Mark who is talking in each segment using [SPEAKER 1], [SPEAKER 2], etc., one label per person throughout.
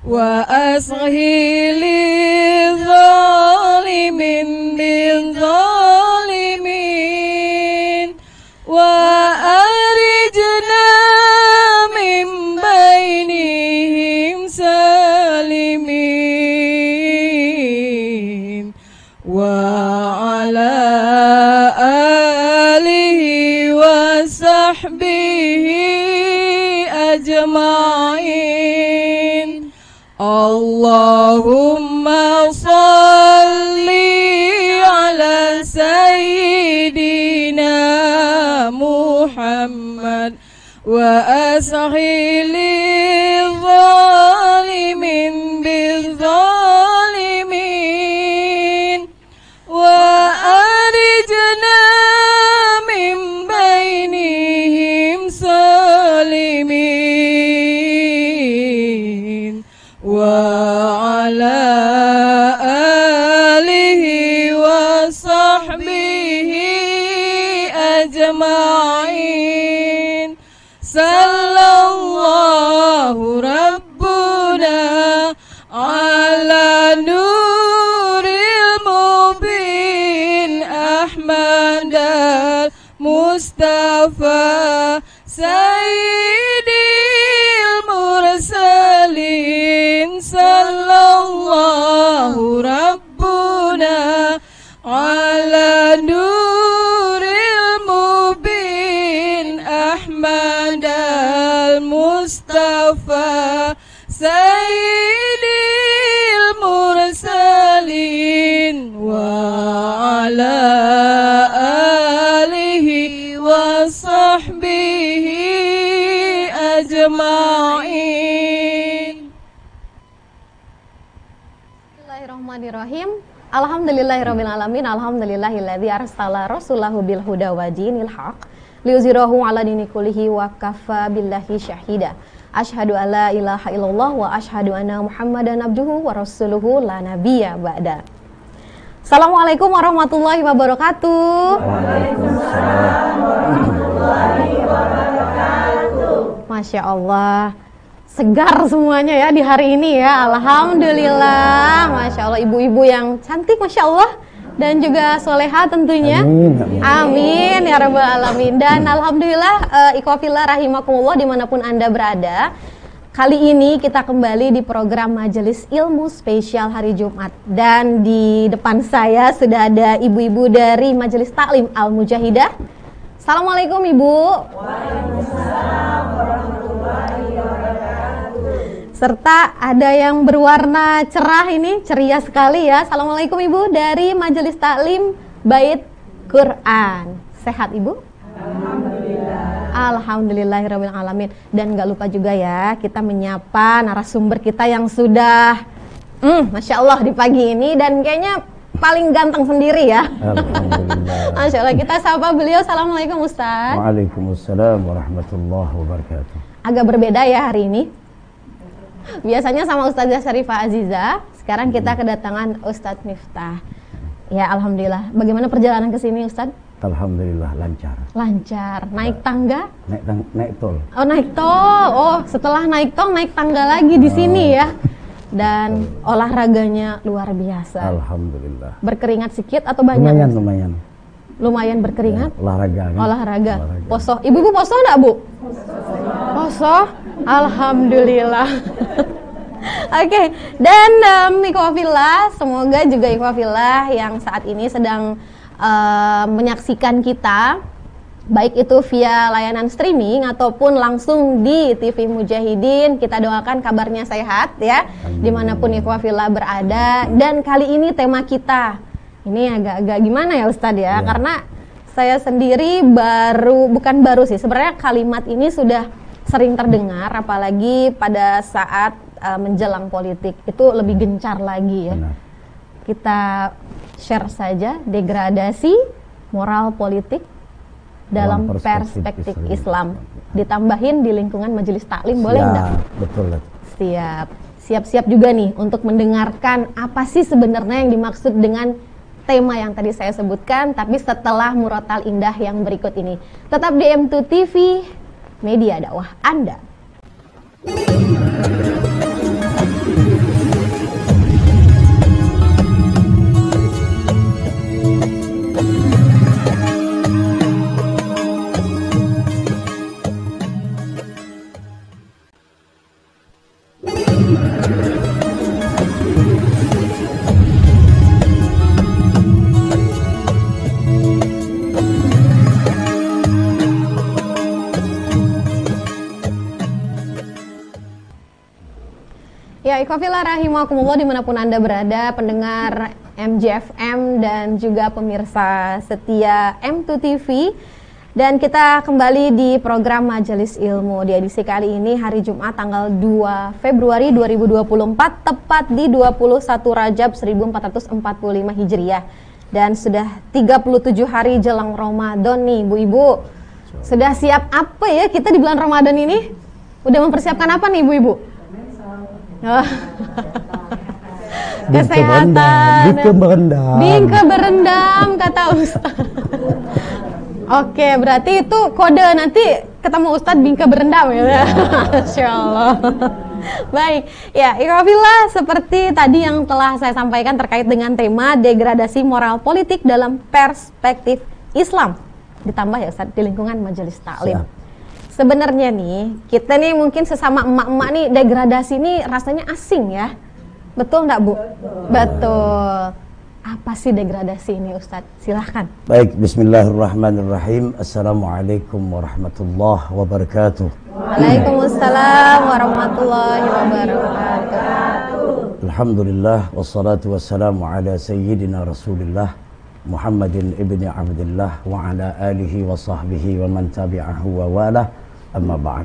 [SPEAKER 1] وأصغي للظالم بالظالمين وأرجنا من بينهم سالمين وعلى آله وصحبه أجمعين. اللهم صل على سيدنا محمد وأصغي للظالم بالظالمين وأرجنا من بينهم سالمين وعلى آله وصحبه أجمعين. صلى الله ربنا على نور المبين أحمد المصطفى سيد المرسلين. صلى الله ربنا على نور المبين أحمد المصطفى سيد المرسلين وعلى آله وصحبه أجمعين.
[SPEAKER 2] Bismillahirrahmanirrahim. Alhamdulillahirabbil alamin. Alhamdulillahilladzi arsala rasulahu bil huda wa dinil haq liyuzhirahu 'ala dini kullihi wa kafa billahi syahida. Asyhadu alla ilaha illallah wa asyhadu anna Muhammadan abduhu wa rasuluhu la nabiyya ba'da. Assalamualaikum warahmatullahi wabarakatuh.
[SPEAKER 3] Waalaikumsalam warahmatullahi wabarakatuh.
[SPEAKER 2] Masya Allah, segar semuanya ya di hari ini ya. Alhamdulillah, Masya Allah, ibu-ibu yang cantik Masya Allah dan juga soleha tentunya. Amin ya rabbal alamin. Dan alhamdulillah, ikhwafillah rahimakumullah dimanapun Anda berada. Kali ini kita kembali di program Majelis Ilmu Spesial Hari Jumat. Dan di depan saya sudah ada ibu-ibu dari Majelis Taklim Al-Mujahidah. Assalamualaikum Ibu.
[SPEAKER 3] Waalaikumsalam warahmatullahi wabarakatuh.
[SPEAKER 2] Serta ada yang berwarna cerah ini, ceria sekali ya. Assalamualaikum Ibu dari Majelis Taklim Bait Quran. Sehat Ibu? Alhamdulillahirabbil alamin. Dan gak lupa juga ya, kita menyapa narasumber kita yang sudah Masya Allah di pagi ini dan kayaknya paling ganteng sendiri ya.
[SPEAKER 4] Alhamdulillah.
[SPEAKER 2] Masya Allah, kita sapa beliau. Assalamualaikum Ustaz.
[SPEAKER 4] Waalaikumsalam warahmatullahi wabarakatuh.
[SPEAKER 2] Agak berbeda ya hari ini. Biasanya sama Ustazah Syarifah Aziza, sekarang kita kedatangan Ustadz Miftah. Ya alhamdulillah. Bagaimana perjalanan ke sini Ustadz?
[SPEAKER 4] Alhamdulillah lancar.
[SPEAKER 2] Lancar. Naik tangga?
[SPEAKER 4] Naik tol.
[SPEAKER 2] Oh naik tol. Oh setelah naik tol naik tangga lagi di sini ya. Dan olahraganya luar biasa.
[SPEAKER 4] Alhamdulillah.
[SPEAKER 2] Berkeringat sedikit atau banyak? Lumayan berkeringat.
[SPEAKER 4] Ya, olahraga. Kan?
[SPEAKER 2] Olahraga. Poso. Ibu poso enggak Bu? Poso. Alhamdulillah. Oke. Dan ikhwafillah, semoga juga ikhwafillah yang saat ini sedang menyaksikan kita, baik itu via layanan streaming ataupun langsung di TV Mujahidin, kita doakan kabarnya sehat ya, dimanapun ikhwafillah berada. Dan kali ini tema kita ini agak-agak gimana ya Ustadz ya, karena saya sendiri bukan baru sih, sebenarnya kalimat ini sudah sering terdengar, apalagi pada saat menjelang politik itu lebih gencar lagi ya.
[SPEAKER 4] Benar.
[SPEAKER 2] Kita share saja degradasi moral politik dalam perspektif Islam. Ditambahin di lingkungan majelis taklim, boleh enggak?
[SPEAKER 4] Betul.
[SPEAKER 2] Siap. Siap-siap juga nih untuk mendengarkan apa sih sebenarnya yang dimaksud dengan tema yang tadi saya sebutkan, tapi setelah murotal indah yang berikut ini. Tetap di M2 TV, media dakwah Anda. Ya, ikhwafillah rahimakumullah dimanapun Anda berada, pendengar MJFM dan juga pemirsa setia M2 TV. Dan kita kembali di program Majelis Ilmu. Di edisi kali ini hari Jumat tanggal 2 Februari 2024, tepat di 21 Rajab 1445 Hijriah. Dan sudah 37 hari jelang Ramadan nih, Ibu-ibu. Sudah siap apa ya kita di bulan Ramadan ini? Udah mempersiapkan apa nih, Ibu-ibu? Kesehatan, bingke berendam kata Ustaz. Oke, berarti itu kode nanti ketemu Ustadz bingke berendam ya. Masya Allah. Baik, ya ikhwafillah, seperti tadi yang telah saya sampaikan terkait dengan tema degradasi moral politik dalam perspektif Islam, ditambah ya Ustadz di lingkungan majelis taklim. Sebenarnya nih, kita nih mungkin sesama emak-emak nih degradasi nih rasanya asing ya. Betul nggak Bu? Betul. Apa sih degradasi ini Ustadz? Silahkan.
[SPEAKER 4] Baik, bismillahirrahmanirrahim. Assalamualaikum warahmatullahi wabarakatuh.
[SPEAKER 2] Waalaikumsalam warahmatullahi wabarakatuh.
[SPEAKER 4] Alhamdulillah, wassalatu wassalamu ala sayyidina rasulillah Muhammadin ibni Abdullah wa ala alihi wa sahbihi wa man tabi'ahu wa walah. Amma ba'd.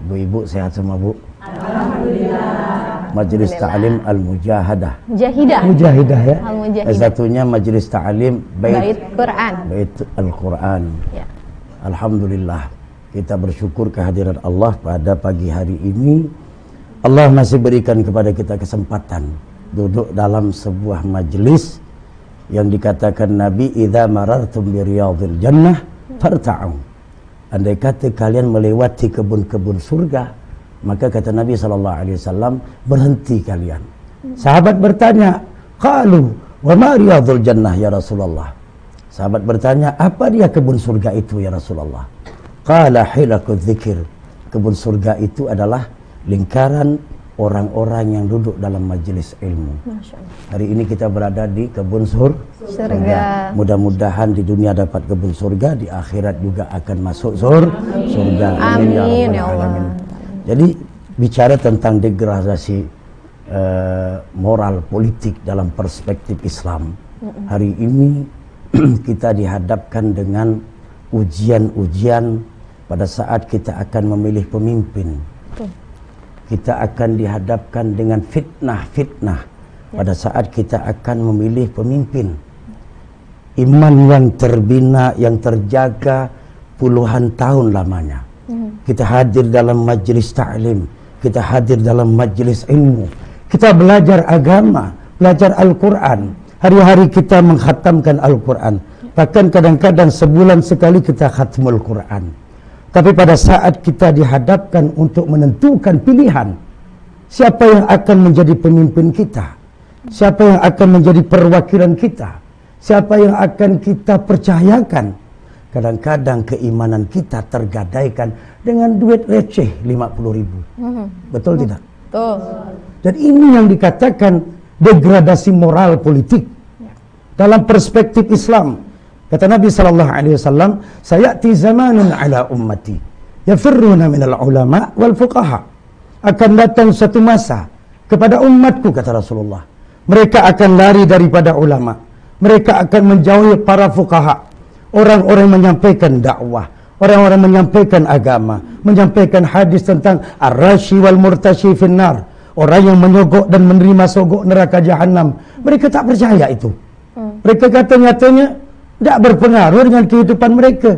[SPEAKER 4] Ibu-ibu sehat semua, Bu?
[SPEAKER 2] Alhamdulillah.
[SPEAKER 4] Majelis Ta'lim Al-Mujahadah.
[SPEAKER 2] Mujahidah
[SPEAKER 4] ya. Satunya Majelis Ta'lim Bait
[SPEAKER 2] Quran.
[SPEAKER 4] Bait Al-Quran. Ya. Alhamdulillah. Kita bersyukur kehadiran Allah pada pagi hari ini. Allah masih berikan kepada kita kesempatan duduk dalam sebuah majelis yang dikatakan Nabi, idza marartum bi riyadil jannah farta'u. Andai kata kalian melewati kebun-kebun surga, maka kata Nabi SAW, berhenti kalian. Sahabat bertanya, qalu wa ma riyadul jannah ya Rasulullah. Sahabat bertanya, apa dia kebun surga itu ya Rasulullah? Qala hilakul dzikir. Kebun surga itu adalah lingkaran orang-orang yang duduk dalam majelis ilmu. Hari ini kita berada di kebun surga. Mudah-mudahan di dunia dapat kebun surga, di akhirat juga akan masuk surga.
[SPEAKER 2] Amin ya Allah.
[SPEAKER 4] Jadi bicara tentang degradasi moral politik dalam perspektif Islam, hari ini kita dihadapkan dengan ujian-ujian pada saat kita akan memilih pemimpin. Kita akan dihadapkan dengan fitnah-fitnah pada saat kita akan memilih pemimpin. Iman yang terbina, yang terjaga puluhan tahun lamanya. Kita hadir dalam majelis ta'lim, kita hadir dalam majelis ilmu, kita belajar agama, belajar Al-Quran. Hari-hari kita mengkhatamkan Al-Quran, bahkan kadang-kadang sebulan sekali kita khatmul Quran. Tapi pada saat kita dihadapkan untuk menentukan pilihan, siapa yang akan menjadi pemimpin kita, siapa yang akan menjadi perwakilan kita, siapa yang akan kita percayakan, kadang-kadang keimanan kita tergadaikan dengan duit receh 50.000. Betul tidak?
[SPEAKER 2] Betul.
[SPEAKER 4] Dan ini yang dikatakan degradasi moral politik dalam perspektif Islam. Kata Nabi SAW, sayati zamanun ala ummati yafirruna minal ulama wal fuqaha. Akan datang satu masa kepada umatku, kata Rasulullah, mereka akan lari daripada ulama, mereka akan menjauhi para fuqaha, orang-orang menyampaikan dakwah, orang-orang menyampaikan agama, menyampaikan hadis tentang ar-rashi wal murtashi finnar, orang yang menyogok dan menerima sogok neraka jahanam. Mereka tak percaya itu. Mereka kata nyatanya tidak berpengaruh dengan kehidupan mereka.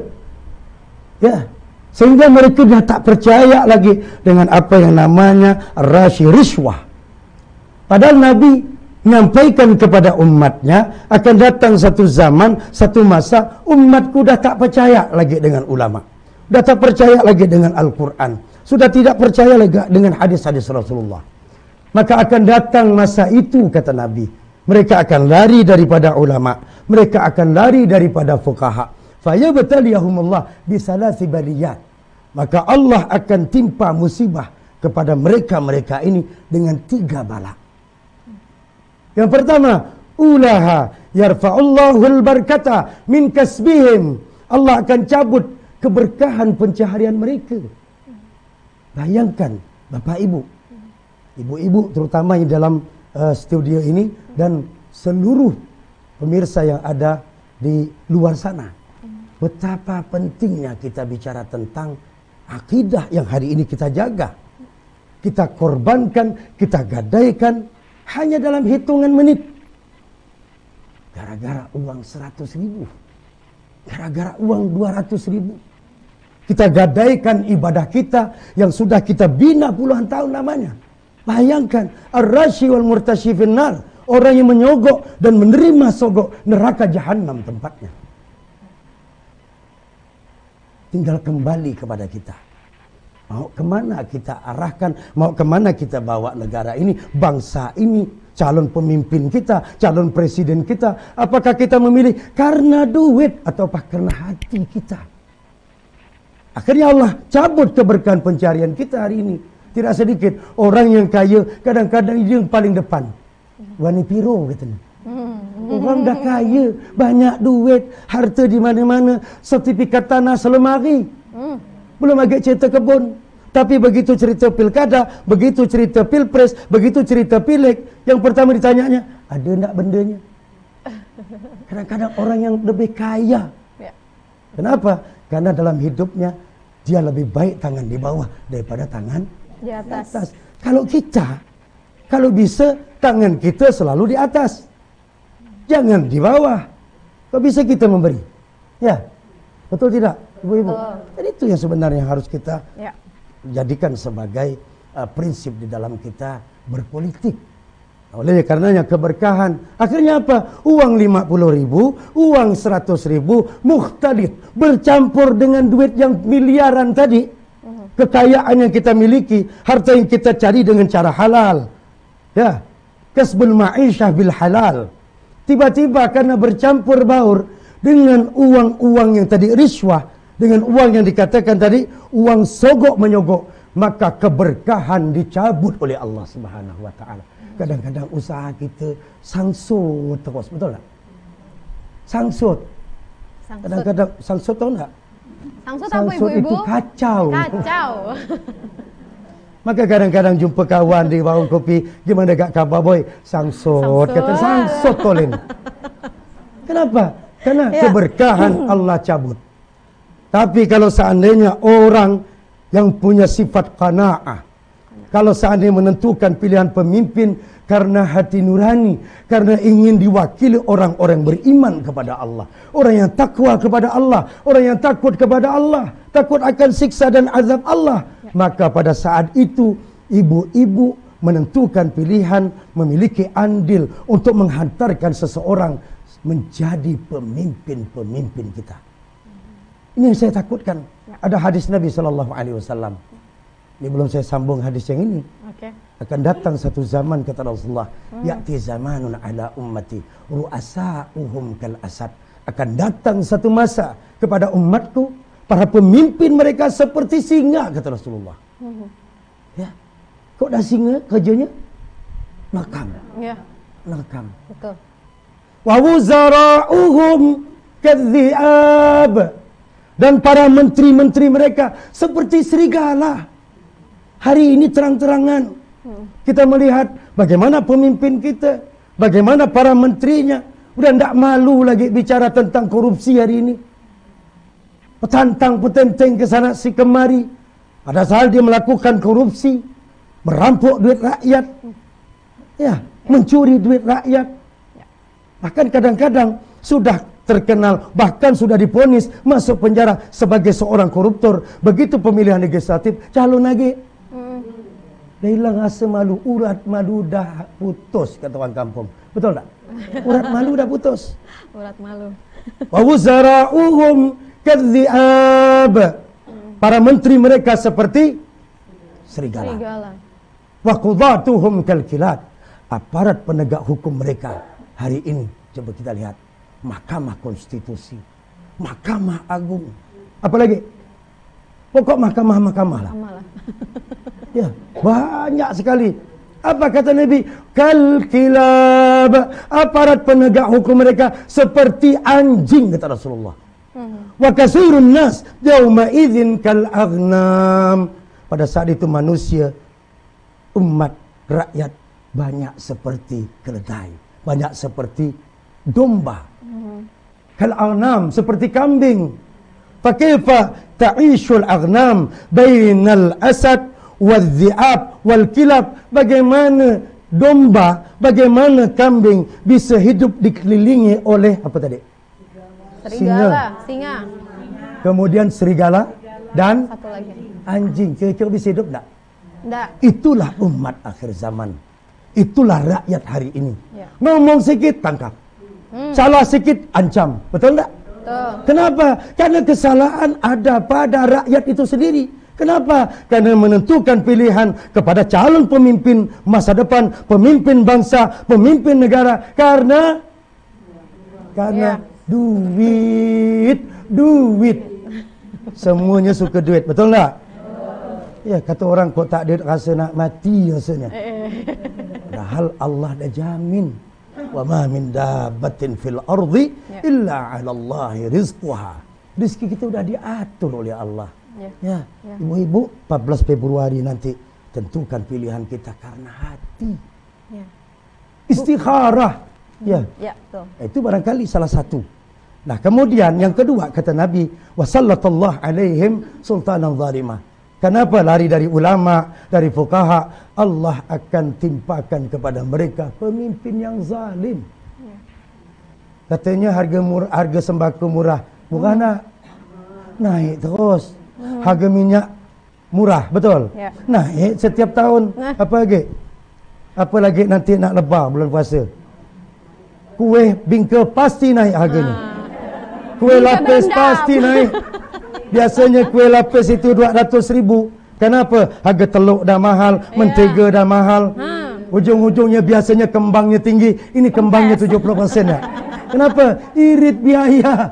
[SPEAKER 4] Ya, sehingga mereka dah tak percaya lagi dengan apa yang namanya rashi riswah. Padahal Nabi menyampaikan kepada umatnya akan datang satu zaman, satu masa umatku dah tak percaya lagi dengan ulama, dah tak percaya lagi dengan Al-Quran, sudah tidak percaya lagi dengan hadis-hadis Rasulullah. Maka akan datang masa itu, kata Nabi, mereka akan lari daripada ulama, mereka akan lari daripada fuqaha. Fayabtaliyahumullah bisalasi baliyat. Maka Allah akan timpa musibah kepada mereka-mereka ini dengan 3 bala. Yang pertama, ulaha yarfa'ullahul barakata min kasbihim. Allah akan cabut keberkahan pencaharian mereka. Bayangkan Bapak Ibu, ibu-ibu terutama yang dalam studio ini dan seluruh pemirsa yang ada di luar sana. Betapa pentingnya kita bicara tentang akidah yang hari ini kita jaga. Kita korbankan, kita gadaikan hanya dalam hitungan menit. Gara-gara uang 100.000. Gara-gara uang 200.000. Kita gadaikan ibadah kita yang sudah kita bina puluhan tahun namanya. Bayangkan, ar-rashi wal murtashi finnar, orang yang menyogok dan menerima sogok neraka jahanam tempatnya. Tinggal kembali kepada kita. Mau kemana kita arahkan, mau kemana kita bawa negara ini, bangsa ini, calon pemimpin kita, calon presiden kita. Apakah kita memilih karena duit ataukah karena hati kita? Akhirnya Allah cabut keberkahan pencarian kita hari ini. Tidak sedikit orang yang kaya kadang-kadang dia yang paling depan. Wani piro katanya. Orang dah kaya, banyak duit, harta di mana-mana, sertifikat tanah selemari. Belum lagi cerita kebun. Tapi begitu cerita pilkada, begitu cerita pilpres, begitu cerita pileg, yang pertama ditanyanya, ada enggak bendanya? Kadang-kadang orang yang lebih kaya. Kenapa? Karena dalam hidupnya dia lebih baik tangan di bawah daripada tangan di atas. Kalau kita, kalau bisa tangan kita selalu di atas, jangan di bawah. Kok bisa kita memberi? Ya, betul tidak, ibu-ibu? Dan itu yang sebenarnya harus kita jadikan sebagai prinsip di dalam kita berpolitik. Oleh karenanya keberkahan, akhirnya apa? Uang 50.000, uang 100.000, mukhtalif, bercampur dengan duit yang miliaran tadi. Kekayaan yang kita miliki, harta yang kita cari dengan cara halal. Ya, kasbul ma'isyah bil halal. Tiba-tiba karena bercampur baur dengan uang-uang yang tadi riswah, dengan uang yang dikatakan tadi uang sogok menyogok, maka keberkahan dicabut oleh Allah Subhanahu wa taala. Kadang-kadang usaha kita sangsut terus, betul tak? Sangsut. Kadang-kadang sangsut tahu tak?
[SPEAKER 2] Sangsut apa
[SPEAKER 4] Sangsut
[SPEAKER 2] ibu-ibu?
[SPEAKER 4] itu kacau.
[SPEAKER 2] Kacau.
[SPEAKER 4] Maka kadang-kadang jumpa kawan di warung kopi, gimana gak kabar boy? Sangsut. Kata sangsut tolin. Kenapa? Karena keberkahan Allah cabut. Tapi kalau seandainya orang yang punya sifat qanaah, kalau seandainya menentukan pilihan pemimpin karena hati nurani, karena ingin diwakili orang-orang beriman kepada Allah, orang yang takwa kepada Allah, orang yang takut kepada Allah, takut akan siksa dan azab Allah, maka pada saat itu ibu-ibu menentukan pilihan, memiliki andil untuk menghantarkan seseorang menjadi pemimpin-pemimpin kita. Ini yang saya takutkan. Ada hadis Nabi SAW. Ini belum saya sambung hadis yang ini. Akan datang satu zaman, kata Rasulullah, ya'ti zamanun ala ummati ru'asa'uhum kal asad. Akan datang satu masa kepada umatku, para pemimpin mereka seperti singa, kata Rasulullah. Ya. Kok dah singa kerjanya? Nakam. Ya. Nakam. Betul. Wa wuzara'uhum kadhi'ab. Dan para menteri-menteri mereka seperti serigala. Hari ini terang-terangan kita melihat bagaimana pemimpin kita, bagaimana para menterinya udah tidak malu lagi bicara tentang korupsi hari ini. Petantang petenteng ke sana si kemari. Padahal dia melakukan korupsi, merampok duit rakyat, ya, mencuri duit rakyat. Bahkan kadang-kadang sudah terkenal, bahkan sudah divonis masuk penjara sebagai seorang koruptor. Begitu pemilihan legislatif, calon lagi. Dah hilang rasa malu, urat malu dah putus, kata orang kampung. Betul tak? Urat malu dah putus.
[SPEAKER 2] Urat malu.
[SPEAKER 4] Wa wuzara'uhum kadhi'ab. Para menteri mereka seperti serigala. Wa qudatuhum kalkilat. Aparat penegak hukum mereka hari ini, coba kita lihat, Mahkamah Konstitusi, Mahkamah Agung, apalagi pokok mahkamah-mahkamah lah. Ya, banyak sekali. Apa kata Nabi? Kalkilab. Aparat penegak hukum mereka seperti anjing, kata Rasulullah. Wa kasirun nas yauma idzin kal aghnam. Pada saat itu manusia, umat rakyat banyak seperti keledai, banyak seperti domba. Kal-aghnam, seperti kambing. Fakaifa ta'ishul aghnam bainal asad wal-dhi'ab wal-kilab. Bagaimana domba, bagaimana kambing bisa hidup dikelilingi oleh apa tadi?
[SPEAKER 2] Singa.
[SPEAKER 4] Kemudian serigala dan
[SPEAKER 2] Satu lagi.
[SPEAKER 4] anjing. Kira-kira bisa hidup tak?
[SPEAKER 2] Enggak.
[SPEAKER 4] Itulah umat akhir zaman. Itulah rakyat hari ini.
[SPEAKER 2] Ya.
[SPEAKER 4] Ngomong sedikit tangkap. Salah sedikit ancam. Betul tak?
[SPEAKER 2] Betul.
[SPEAKER 4] Kenapa? Karena kesalahan ada pada rakyat itu sendiri. Kenapa? Karena menentukan pilihan kepada calon pemimpin masa depan, pemimpin bangsa, pemimpin negara. Karena
[SPEAKER 2] Ya.
[SPEAKER 4] duit. Semuanya suka duit. Betul tak? Ya, kata orang kok tak duit rasa nak mati rasanya. Padahal Allah dah jamin. Wa ma min dabbatin fil ardi illa 'ala Allahi rizquha. Rezeki kita sudah diatur oleh Allah. Ya. Ibu-ibu, 14 Februari nanti tentukan pilihan kita karena hati.
[SPEAKER 2] Ya.
[SPEAKER 4] Istikharah. Ya.
[SPEAKER 2] Ya, betul.
[SPEAKER 4] Itu barangkali salah satu. Nah, kemudian yang kedua kata Nabi, wasallallahu alaihim sultanan zalimah. Kenapa lari dari ulama, dari fuqaha? Allah akan timpakan kepada mereka pemimpin yang zalim. Katanya harga sembako murah. Murah nak? Naik terus. Harga minyak murah, betul?
[SPEAKER 2] Ya.
[SPEAKER 4] Naik setiap tahun. Apa lagi? Apa lagi nanti nak lebar bulan puasa? Kuih bingka pasti naik harganya. Kuih lapis pasti naik. Biasanya kuih lapis itu 200,000. Kenapa? Harga telur dah mahal, mentega dah mahal. Ujung-ujungnya biasanya kembangnya tinggi. Ini kembangnya 70% ya. Kenapa? Irit biaya.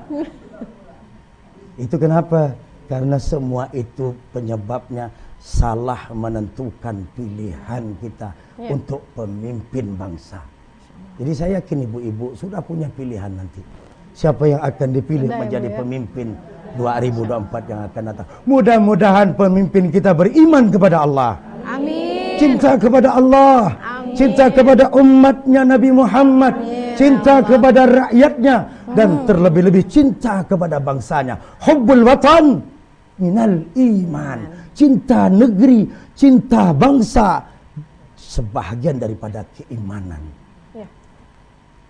[SPEAKER 4] Itu kenapa? Karena semua itu penyebabnya salah menentukan pilihan kita untuk pemimpin bangsa. Jadi saya yakin ibu-ibu sudah punya pilihan nanti. Siapa yang akan dipilih menjadi pemimpin 2024 yang akan datang. Mudah-mudahan pemimpin kita beriman kepada Allah.
[SPEAKER 2] Amin.
[SPEAKER 4] Cinta kepada Allah.
[SPEAKER 2] Amin.
[SPEAKER 4] Cinta kepada umatnya Nabi Muhammad. Cinta kepada rakyatnya. Dan terlebih-lebih cinta kepada bangsanya. Hubbul watan minal iman. Cinta negeri, cinta bangsa sebahagian daripada keimanan.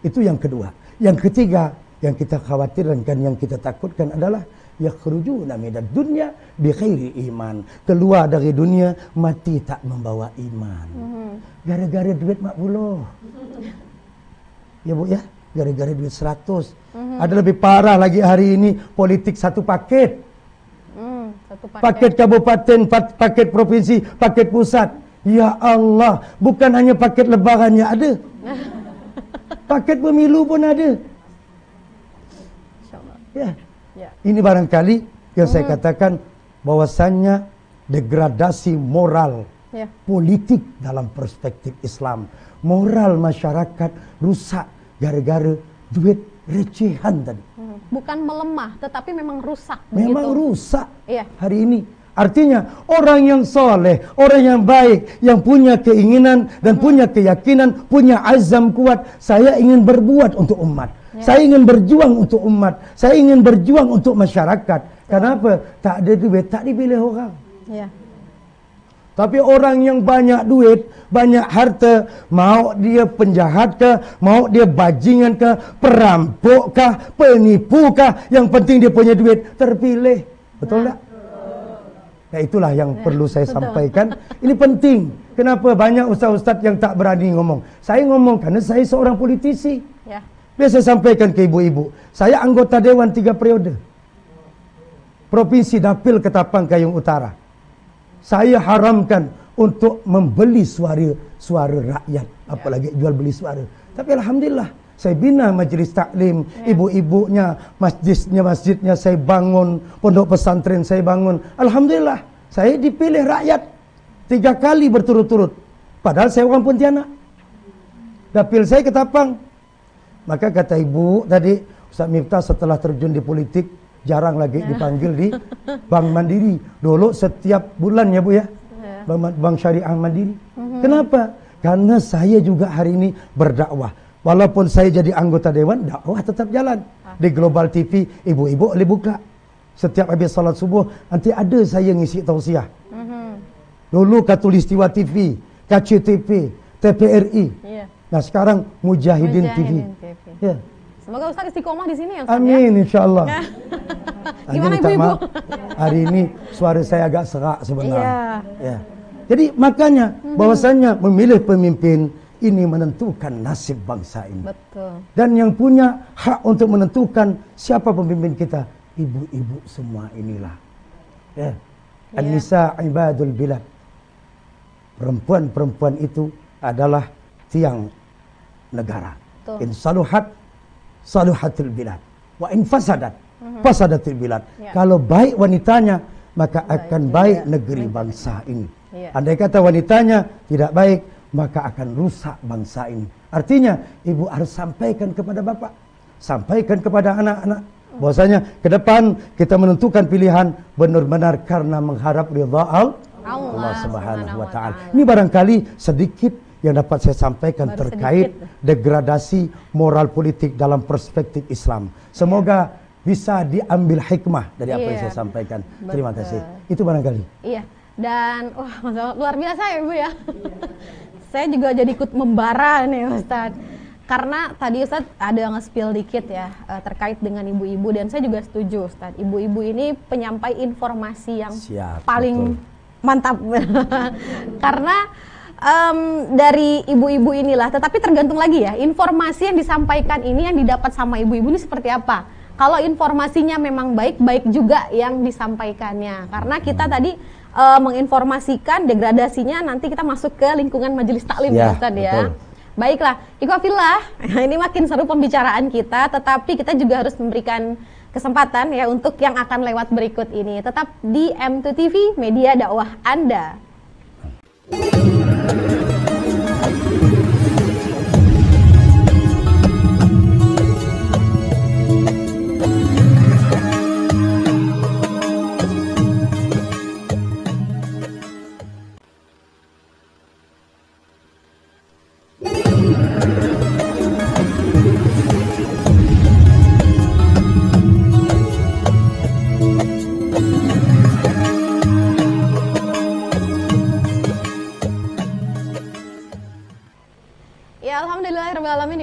[SPEAKER 4] Itu yang kedua. Yang ketiga, yang kita khawatirkan, yang kita takutkan adalah yakhrujuna minad dunya bi khairi iman. Keluar dari dunia mati tak membawa iman. Gara-gara duit mak puluh. Ya Bu ya, gara-gara duit 100. Ada lebih parah lagi hari ini, politik satu paket. Paket kabupaten, paket provinsi, paket pusat. Ya Allah, bukan hanya paket lebarannya ada. Paket pemilu pun ada. Ya. Ini barangkali yang saya katakan bahwasannya degradasi moral politik dalam perspektif Islam. Moral masyarakat rusak gara-gara duit recehan tadi.
[SPEAKER 2] Bukan melemah, tetapi memang rusak.
[SPEAKER 4] Memang
[SPEAKER 2] begitu.
[SPEAKER 4] rusak
[SPEAKER 2] Iya.
[SPEAKER 4] hari ini. Artinya orang yang soleh, orang yang baik, yang punya keinginan dan punya keyakinan, punya azam kuat. Saya ingin berbuat untuk umat. Saya ingin berjuang untuk umat. Saya ingin berjuang untuk masyarakat. Kenapa? Tak ada duit, tak dipilih orang.
[SPEAKER 2] Ya.
[SPEAKER 4] Tapi orang yang banyak duit, banyak harta, mau dia penjahat kah, mau dia bajingan kah, perampok kah, penipu kah, yang penting dia punya duit, terpilih. Betul tak? Nah, itulah yang perlu saya sampaikan. Ini penting. Kenapa banyak ustaz-ustaz yang tak berani ngomong? Saya ngomong karena saya seorang politisi.
[SPEAKER 2] Ya.
[SPEAKER 4] Biasa sampaikan ke ibu-ibu. Saya anggota Dewan 3 periode. Provinsi Dapil Ketapang Kayung Utara. Saya haramkan untuk membeli suara rakyat. Apalagi jual beli suara. Tapi alhamdulillah, saya bina majlis taklim, ibu-ibunya, masjidnya saya bangun, pondok pesantren saya bangun. Alhamdulillah, saya dipilih rakyat 3 kali berturut-turut. Padahal saya orang Pontianak. Dapil saya Ketapang. Maka kata ibu tadi, Ustaz Miftah setelah terjun di politik, jarang lagi dipanggil di Bank Mandiri. Dulu setiap bulan ya Bu ya, Bank Syariah Mandiri. Kenapa? Karena saya juga hari ini berdakwah. Walaupun saya jadi anggota dewan, dakwah tetap jalan. Di Global TV, ibu-ibu boleh buka. Setiap habis salat subuh, nanti ada saya ngisi tausiah. Dulu Katulistiwa TV, KCTV, TPRI.
[SPEAKER 2] Iya.
[SPEAKER 4] Nah sekarang Mujahidin TV. Ya.
[SPEAKER 2] Semoga Ustaz istiqomah di sini ya Ustaz.
[SPEAKER 4] Amin, insya Allah.
[SPEAKER 2] Gimana
[SPEAKER 4] minta
[SPEAKER 2] ibu-ibu?
[SPEAKER 4] maaf, hari ini suara saya agak serak sebenarnya.
[SPEAKER 2] Iya.
[SPEAKER 4] Ya. Jadi makanya bahwasanya memilih pemimpin ini menentukan nasib bangsa ini.
[SPEAKER 2] Betul.
[SPEAKER 4] Dan yang punya hak untuk menentukan siapa pemimpin kita, ibu-ibu semua inilah. Ya. An-nisa ibadul bilad. Perempuan-perempuan itu adalah tiang negara.
[SPEAKER 2] Betul.
[SPEAKER 4] In saluhat, saluhatil bilad. Wa in fasadat, fasadatil bilad.
[SPEAKER 2] Ya.
[SPEAKER 4] Kalau baik wanitanya, maka akan
[SPEAKER 2] juga
[SPEAKER 4] baik negeri bangsa ini.
[SPEAKER 2] Ya.
[SPEAKER 4] Andai kata wanitanya tidak baik, maka akan rusak bangsa ini. Artinya, ibu harus sampaikan kepada bapak, sampaikan kepada anak-anak, bahwasanya ke depan kita menentukan pilihan benar-benar karena mengharap ridha Allah Subhanahu wa taala. Ini barangkali sedikit yang dapat saya sampaikan terkait degradasi moral politik dalam perspektif Islam. Semoga bisa diambil hikmah dari apa yang saya sampaikan. Terima kasih. Itu barangkali.
[SPEAKER 2] Iya. Dan wah, Masya Allah, luar biasa ya Ibu ya. Saya juga jadi ikut membara nih Ustadz. Karena tadi Ustadz ada nge-spill dikit ya terkait dengan ibu-ibu, dan saya juga setuju Ustadz. Ibu-ibu ini penyampai informasi yang paling mantap. Karena dari ibu-ibu inilah, tetapi tergantung lagi ya, informasi yang disampaikan ini yang didapat sama ibu-ibu ini seperti apa. Kalau informasinya memang baik, baik juga yang disampaikannya. Karena kita tadi menginformasikan degradasinya, nanti kita masuk ke lingkungan majelis taklim ya Ustadz ya. Baiklah, ikhwafillah, ini makin seru pembicaraan kita, tetapi kita juga harus memberikan kesempatan ya untuk yang akan lewat berikut ini. Tetap di M2 TV, media dakwah Anda.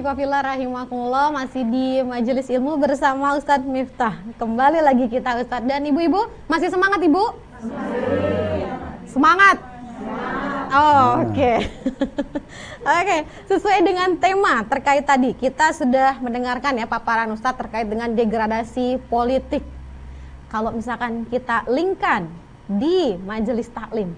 [SPEAKER 2] Ikhwafillah rahimakumullah, masih di Majelis Ilmu bersama Ustadz Miftah. Kembali lagi kita Ustadz, dan ibu-ibu masih semangat ibu? Semangat? Oh, oke. Oke, sesuai dengan tema terkait tadi, kita sudah mendengarkan ya paparan Ustadz terkait dengan degradasi politik. Kalau misalkan kita linkkan di Majelis Taklim,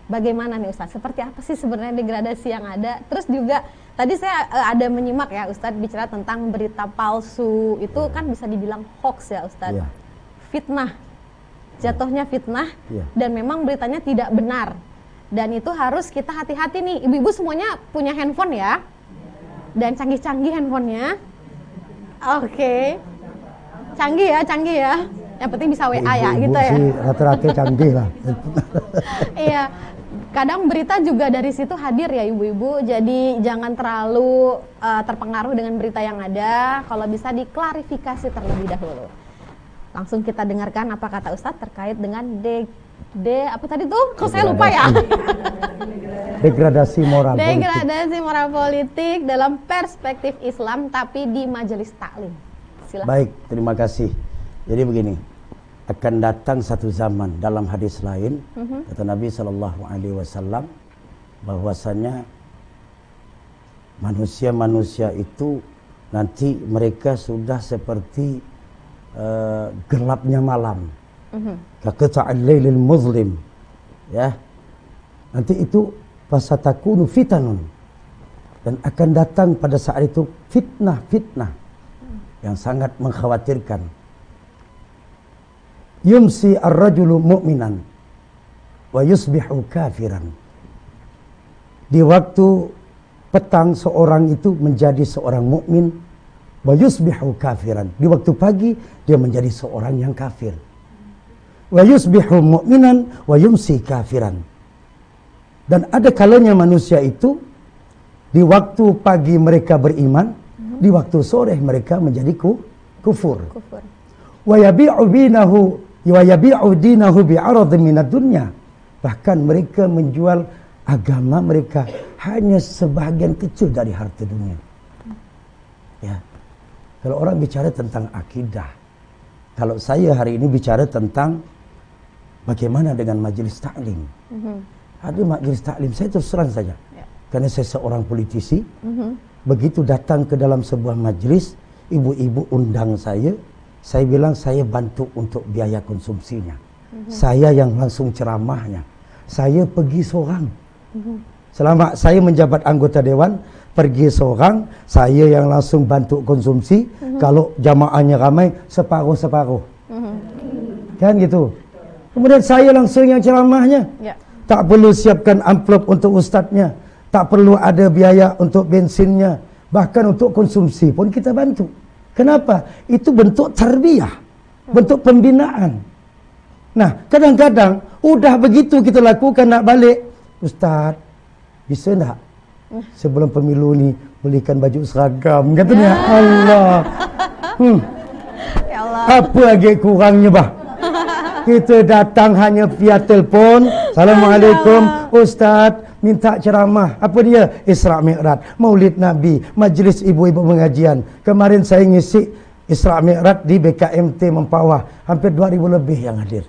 [SPEAKER 2] bagaimana nih Ustadz? Seperti apa sih sebenarnya degradasi yang ada? Terus juga tadi saya ada menyimak ya Ustadz bicara tentang berita palsu, itu kan bisa dibilang hoax ya Ustadz. Fitnah, jatuhnya fitnah, dan memang beritanya tidak benar. Dan itu harus kita hati-hati nih, ibu-ibu semuanya punya handphone ya, dan canggih-canggih handphonenya. Oke. Canggih ya. Yang penting bisa WA ya gitu ya.
[SPEAKER 4] Rata-rata canggih lah.
[SPEAKER 2] Iya. Kadang berita juga dari situ hadir ya ibu-ibu, jadi jangan terlalu terpengaruh dengan berita yang ada. Kalau bisa diklarifikasi terlebih dahulu. Langsung kita dengarkan apa kata Ustadz terkait dengan apa tadi tuh? Kok saya lupa ya?
[SPEAKER 4] Degradasi moral politik.
[SPEAKER 2] Degradasi moral politik dalam perspektif Islam tapi di Majelis Taklim. Silakan.
[SPEAKER 4] Baik, terima kasih. Jadi begini, akan datang satu zaman dalam hadis lain, kata Nabi SAW, bahwasanya manusia-manusia itu nanti mereka sudah seperti gelapnya malam, kaqita'il lailil muzlim, ya. Nanti itu fasatakunu fitanun, dan akan datang pada saat itu fitnah-fitnah yang sangat mengkhawatirkan. Yumsi ar-rajulu mu'minan wa yusbihu kafiran. Di waktu petang seorang itu menjadi seorang mukmin, wa yusbihu kafiran. Di waktu pagi dia menjadi seorang yang kafir. Wa yusbihu mu'minan wa yumsi kafiran. Dan ada kalanya manusia itu Di waktu pagi mereka beriman, di waktu sore mereka menjadi kufur. Wa yabi'u dinahu bi'aradin minad dunya. Bahkan mereka menjual agama mereka hanya sebahagian kecil dari harta dunia. Ya. Kalau orang bicara tentang akidah, kalau saya hari ini bicara tentang bagaimana dengan majelis taklim. Ada majelis taklim, saya terus terang saja. Karena saya seorang politisi, begitu datang ke dalam sebuah majelis, ibu-ibu undang saya bilang saya bantu untuk biaya konsumsinya. Saya yang langsung ceramahnya. Saya pergi seorang. Selama saya menjabat anggota dewan, pergi seorang, saya yang langsung bantu konsumsi. Kalau jamaahnya ramai, separuh-separuh. Kan gitu. Kemudian saya langsung yang ceramahnya. Tak perlu siapkan amplop untuk ustadznya. Tak perlu ada biaya untuk bensinnya. Bahkan untuk konsumsi pun kita bantu. Kenapa? Itu bentuk tarbiyah. Bentuk pembinaan. Nah, kadang-kadang udah begitu kita lakukan nak balik. Ustaz, bisa tak sebelum pemilu ni belikan baju seragam? Katanya, Allah.
[SPEAKER 2] Ya Allah.
[SPEAKER 4] Apa lagi kurangnya bah? Kita datang hanya via telefon. Assalamualaikum Ustaz, minta ceramah. Apa dia? Isra Mi'raj, Maulid Nabi, majlis ibu-ibu pengajian. Kemarin saya ngisi Isra Mi'raj di BKMT Mempawah. Hampir 2000 lebih yang hadir.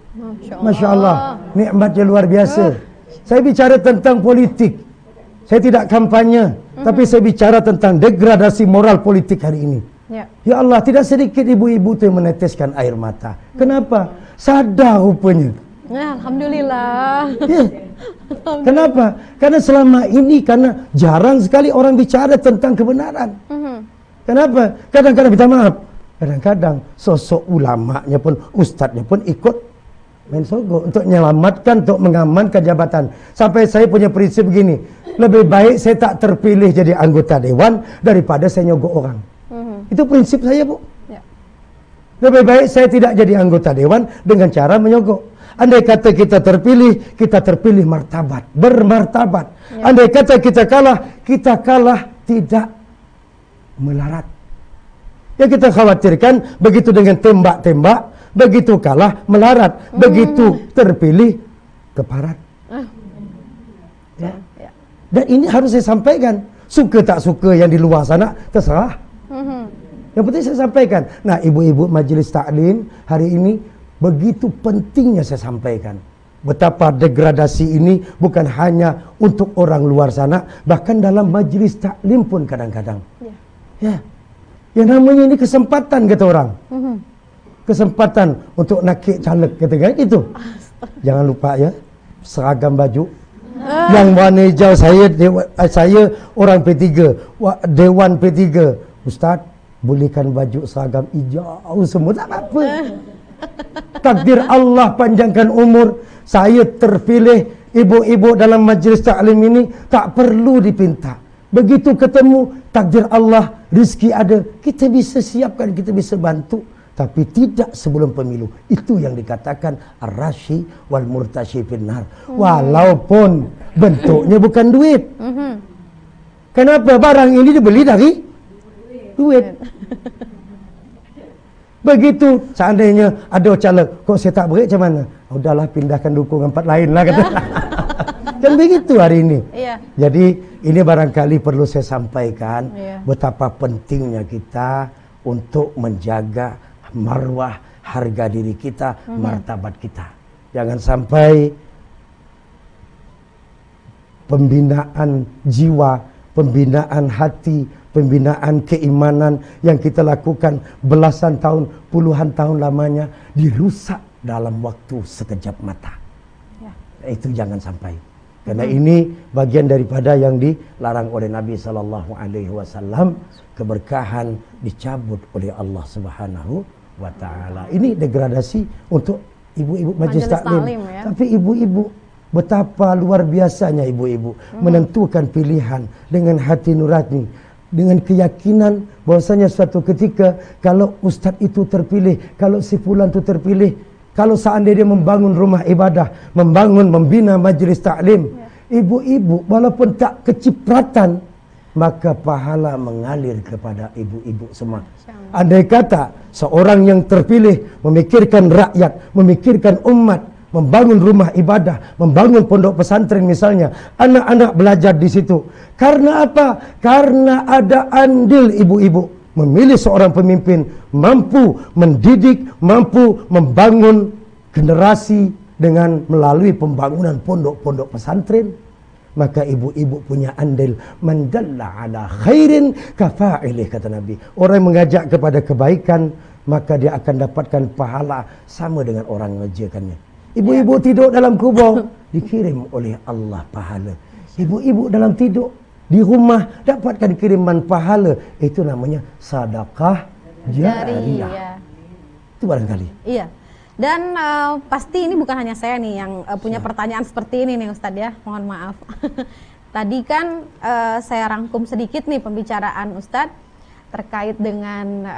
[SPEAKER 4] Masya Allah. Nikmatnya luar biasa. Saya bicara tentang politik. Saya tidak kampanye, tapi saya bicara tentang degradasi moral politik hari ini. Ya Allah, tidak sedikit ibu-ibu itu yang meneteskan air mata. Kenapa? Sadar rupanya.
[SPEAKER 2] Alhamdulillah.
[SPEAKER 4] Ya. Kenapa? Karena selama ini karena jarang sekali orang bicara tentang kebenaran. Kenapa? Kadang-kadang minta maaf. Kadang-kadang sosok ulamanya pun, ustadznya pun ikut main sogok untuk menyelamatkan, untuk mengamankan jabatan. Sampai saya punya prinsip begini, lebih baik saya tak terpilih jadi anggota dewan daripada saya nyogok orang. Itu prinsip saya, Bu. Lebih baik saya tidak jadi anggota dewan dengan cara menyogok. Andai kata kita terpilih martabat, bermartabat. Andai kata kita kalah tidak melarat. Yang kita khawatirkan begitu dengan tembak-tembak, begitu kalah melarat, begitu terpilih keparat. Dan ini harus saya sampaikan. Suka tak suka yang di luar sana terserah. Yang penting saya sampaikan. Nah, ibu-ibu majelis taklim hari ini begitu pentingnya saya sampaikan. Betapa degradasi ini bukan hanya untuk orang luar sana, bahkan dalam majelis taklim pun kadang-kadang. Ya. Yang namanya ini kesempatan kata orang. Kesempatan untuk nakik caleg kata kan itu. Jangan lupa ya, seragam baju. Yang warna hijau saya orang P3, Dewan P3. Ustaz, bolehkan baju seragam hijau semua tak apa-apa. Takdir Allah panjangkan umur, saya terpilih ibu-ibu dalam majlis taklim ini tak perlu dipinta. Begitu ketemu takdir Allah, rezeki ada, kita bisa siapkan, kita bisa bantu. Tapi tidak sebelum pemilu. Itu yang dikatakan ar-rashi wal murtashi finnar. Walaupun bentuknya bukan duit. Kenapa? Barang ini dibeli dari duit. Begitu seandainya ada caleg, kok saya tak beri macam mana? Udahlah, pindahkan dukungan tempat lain lah kata. Kan begitu hari ini. Jadi ini barangkali perlu saya sampaikan betapa pentingnya kita untuk menjaga marwah, harga diri kita, martabat kita. Jangan sampai pembinaan jiwa, pembinaan hati, pembinaan keimanan yang kita lakukan belasan tahun, puluhan tahun lamanya dirusak dalam waktu sekejap mata. Itu jangan sampai. Karena ini bagian daripada yang dilarang oleh Nabi SAW. Keberkahan dicabut oleh Allah Subhanahu wa ta'ala. Ini degradasi untuk ibu-ibu majelis taklim. Tapi ibu-ibu, betapa luar biasanya ibu-ibu menentukan pilihan dengan hati nurani, dengan keyakinan bahwasanya suatu ketika kalau ustaz itu terpilih, kalau si fulan itu terpilih, kalau seandainya membangun rumah ibadah, membina majelis taklim, ibu-ibu walaupun tak kecipratan, maka pahala mengalir kepada ibu-ibu semua. Andai kata seorang yang terpilih memikirkan rakyat, memikirkan umat, membangun rumah ibadah, membangun pondok pesantren misalnya, anak-anak belajar di situ. Karena apa? Karena ada andil ibu-ibu memilih seorang pemimpin mampu mendidik, mampu membangun generasi dengan melalui pembangunan pondok-pondok pesantren. Maka ibu-ibu punya andil. Man dalla ala khairin kafa'ilih, kata Nabi. Orang yang mengajak kepada kebaikan, maka dia akan dapatkan pahala sama dengan orang mengerjakannya. Ibu-ibu tidur dalam kubur, dikirim oleh Allah pahala. Ibu-ibu dalam tidur di rumah, dapatkan kiriman pahala. Itu namanya sedekah jariyah. Itu barangkali. Iya.
[SPEAKER 2] Dan pasti ini bukan hanya saya nih yang punya pertanyaan seperti ini nih Ustadz ya, mohon maaf. Tadi kan saya rangkum sedikit nih pembicaraan Ustadz terkait dengan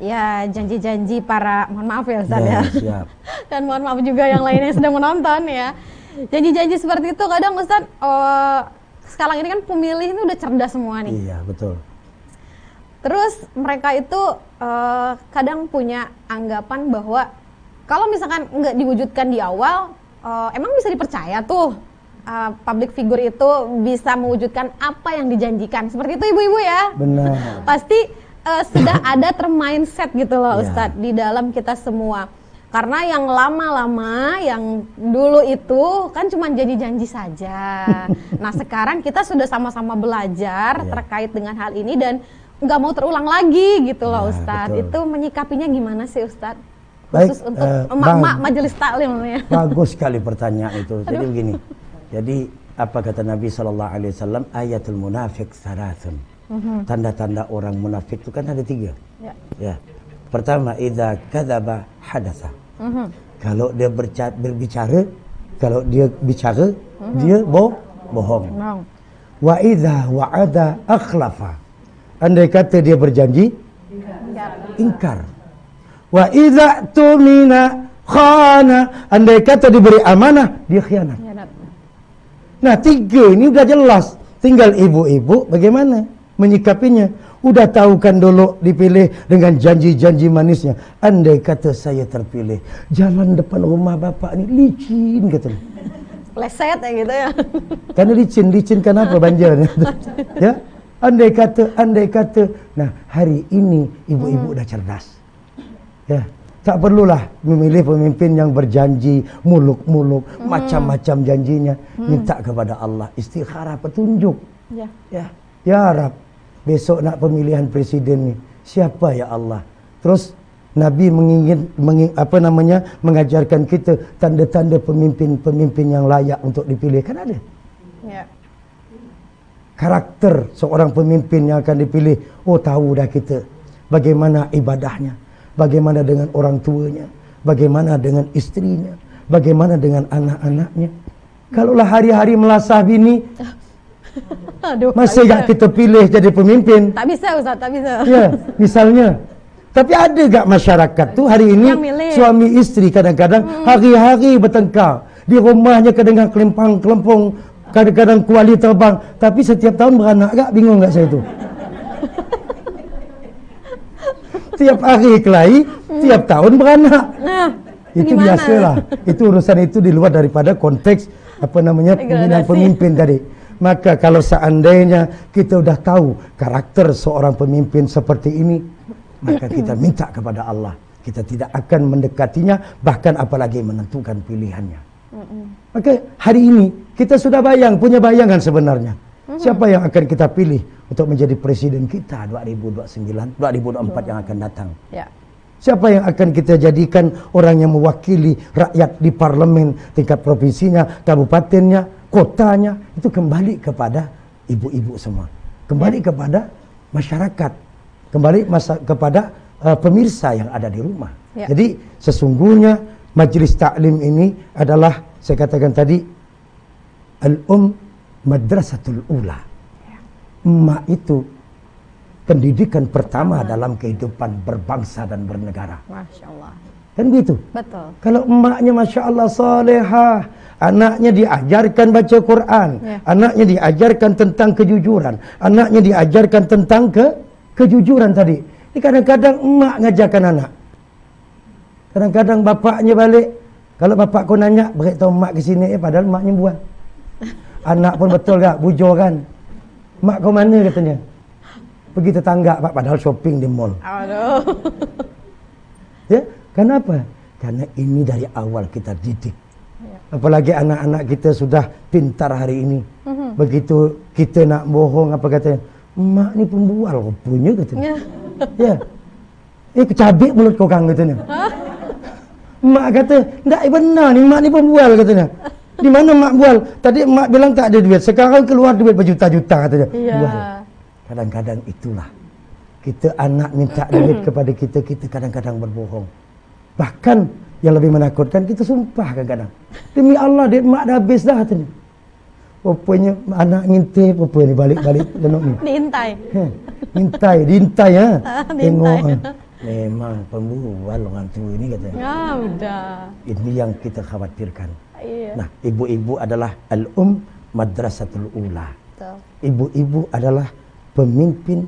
[SPEAKER 2] ya janji-janji para, mohon maaf ya Ustadz ya. Siap. Dan mohon maaf juga yang lainnya yang sedang menonton ya. Janji-janji seperti itu kadang Ustadz, sekarang ini kan pemilih ini udah cerdas semua nih. Iya betul. Terus mereka itu kadang punya anggapan bahwa kalau misalkan nggak diwujudkan di awal, emang bisa dipercaya tuh public figure itu bisa mewujudkan apa yang dijanjikan. Seperti itu ibu-ibu ya. Benar. Pasti sudah ada termindset gitu loh Ustadz di dalam kita semua. Karena yang lama-lama, yang dulu itu kan cuma janji-janji saja. Nah sekarang kita sudah sama-sama belajar terkait dengan hal ini dan nggak mau terulang lagi gitu loh Ustadz. Betul. Itu menyikapinya gimana sih Ustadz? Khusus untuk emak-emak majelis taklim ya. Bagus sekali pertanyaan itu. Jadi begini. Jadi apa kata Nabi SAW? Ayatul munafik saratun. Tanda-tanda orang munafik itu kan ada 3. Ya. Pertama, idza kadzaba hadatsa. Kalau dia berbicara, kalau dia bicara, dia bohong. Wa idza wa'ada akhlafa. Andai kata dia berjanji, ingkar. Wa idza tumina khana. Andai kata diberi amanah, dia khianat. Nah 3 ini udah jelas. Tinggal ibu-ibu bagaimana menyikapinya. Udah tahu kan dulu dipilih dengan janji-janji manisnya. Andai kata saya terpilih, jalan depan rumah bapak ini licin katanya. Pleset ya gitu ya. Karena licin kenapa banjirnya? Ya. Andai kata. Nah hari ini ibu-ibu udah cerdas. Ya, tak perlulah memilih pemimpin yang berjanji muluk-muluk, macam-macam janjinya. Minta kepada Allah istikharah petunjuk. Ya Rab, besok nak pemilihan presiden nih, siapa ya Allah? Terus Nabi mengajarkan kita tanda-tanda pemimpin yang layak untuk dipilih, kan ada. Ya. Karakter seorang pemimpin yang akan dipilih, oh tahu dah kita bagaimana ibadahnya, bagaimana dengan orang tuanya, bagaimana dengan istrinya, bagaimana dengan anak-anaknya. Kalaulah hari-hari melasah bini, masih gak kita pilih jadi pemimpin? Tak bisa Ustaz, tak bisa. Ya, misalnya. Tapi ada gak masyarakat tuh hari ini suami istri kadang-kadang hari-hari bertengkar. Di rumahnya kadang-kadang kelempang-kelempung, kadang-kadang kuali terbang. Tapi setiap tahun beranak gak? Bingung gak saya itu? Tiap hari kelahi, tiap tahun beranak. Nah, itu biasalah. Itu urusan itu di luar daripada konteks pemilihan pemimpin tadi. Maka kalau seandainya kita udah tahu karakter seorang pemimpin seperti ini, maka kita minta kepada Allah. Kita tidak akan mendekatinya, bahkan apalagi menentukan pilihannya. Maka hari ini kita sudah punya bayangan sebenarnya. Siapa yang akan kita pilih untuk menjadi presiden kita 2024 yang akan datang? Ya. Siapa yang akan kita jadikan orang yang mewakili rakyat di parlemen, tingkat provinsinya, kabupatennya, kotanya? Itu kembali kepada ibu-ibu semua. Kembali kepada masyarakat. Kembali kepada pemirsa yang ada di rumah. Ya. Jadi sesungguhnya majelis taklim ini adalah, saya katakan tadi, madrasatul ula. Emak itu pendidikan pertama dalam kehidupan berbangsa dan bernegara. Masya Allah. Kan gitu. Betul. Kalau emaknya Masya Allah salehah,
[SPEAKER 4] Anaknya diajarkan baca Quran, anaknya diajarkan tentang kejujuran, anaknya diajarkan tentang kejujuran tadi. Ini kadang-kadang emak ngajarkan anak. Kadang-kadang bapaknya balik. Kalau bapak kau nanya, beritahu emak ke sini, padahal emaknya buang. Anak pun betul gak? Bujur kan? Mak kau mana katanya? Pergi tetangga pak, padahal shopping di mall.
[SPEAKER 2] Aduh.
[SPEAKER 4] Ya, kenapa? Karena ini dari awal kita didik. Apalagi anak-anak kita sudah pintar hari ini. Begitu kita nak bohong apa katanya? Emak ni pembual rupanya katanya. Ya. Kecabik mulut kau kang katanya. Emak kata, "Ndak benar ni, emak ni pembual," katanya. Di mana emak bual? Tadi emak bilang tak ada duit, sekarang keluar duit berjuta-juta katanya. Bual. Kadang-kadang itulah. Kita anak minta duit kepada kita, kita kadang-kadang berbohong. Bahkan yang lebih menakutkan, kita sumpah kadang-kadang. Demi Allah, duit emak dah habis dah katanya. Rupanya anak ngintip, apa ni balik-balik lenok ni.
[SPEAKER 2] Diintai.
[SPEAKER 4] Diintai ya. Tengok.
[SPEAKER 2] Diintai.
[SPEAKER 4] Memang pembual orang tua ini katanya.
[SPEAKER 2] Ya udah.
[SPEAKER 4] Ini yang kita khawatirkan.
[SPEAKER 2] Iya.
[SPEAKER 4] Nah, ibu-ibu adalah madrasatul ula.
[SPEAKER 2] Betul.
[SPEAKER 4] Ibu-ibu adalah pemimpin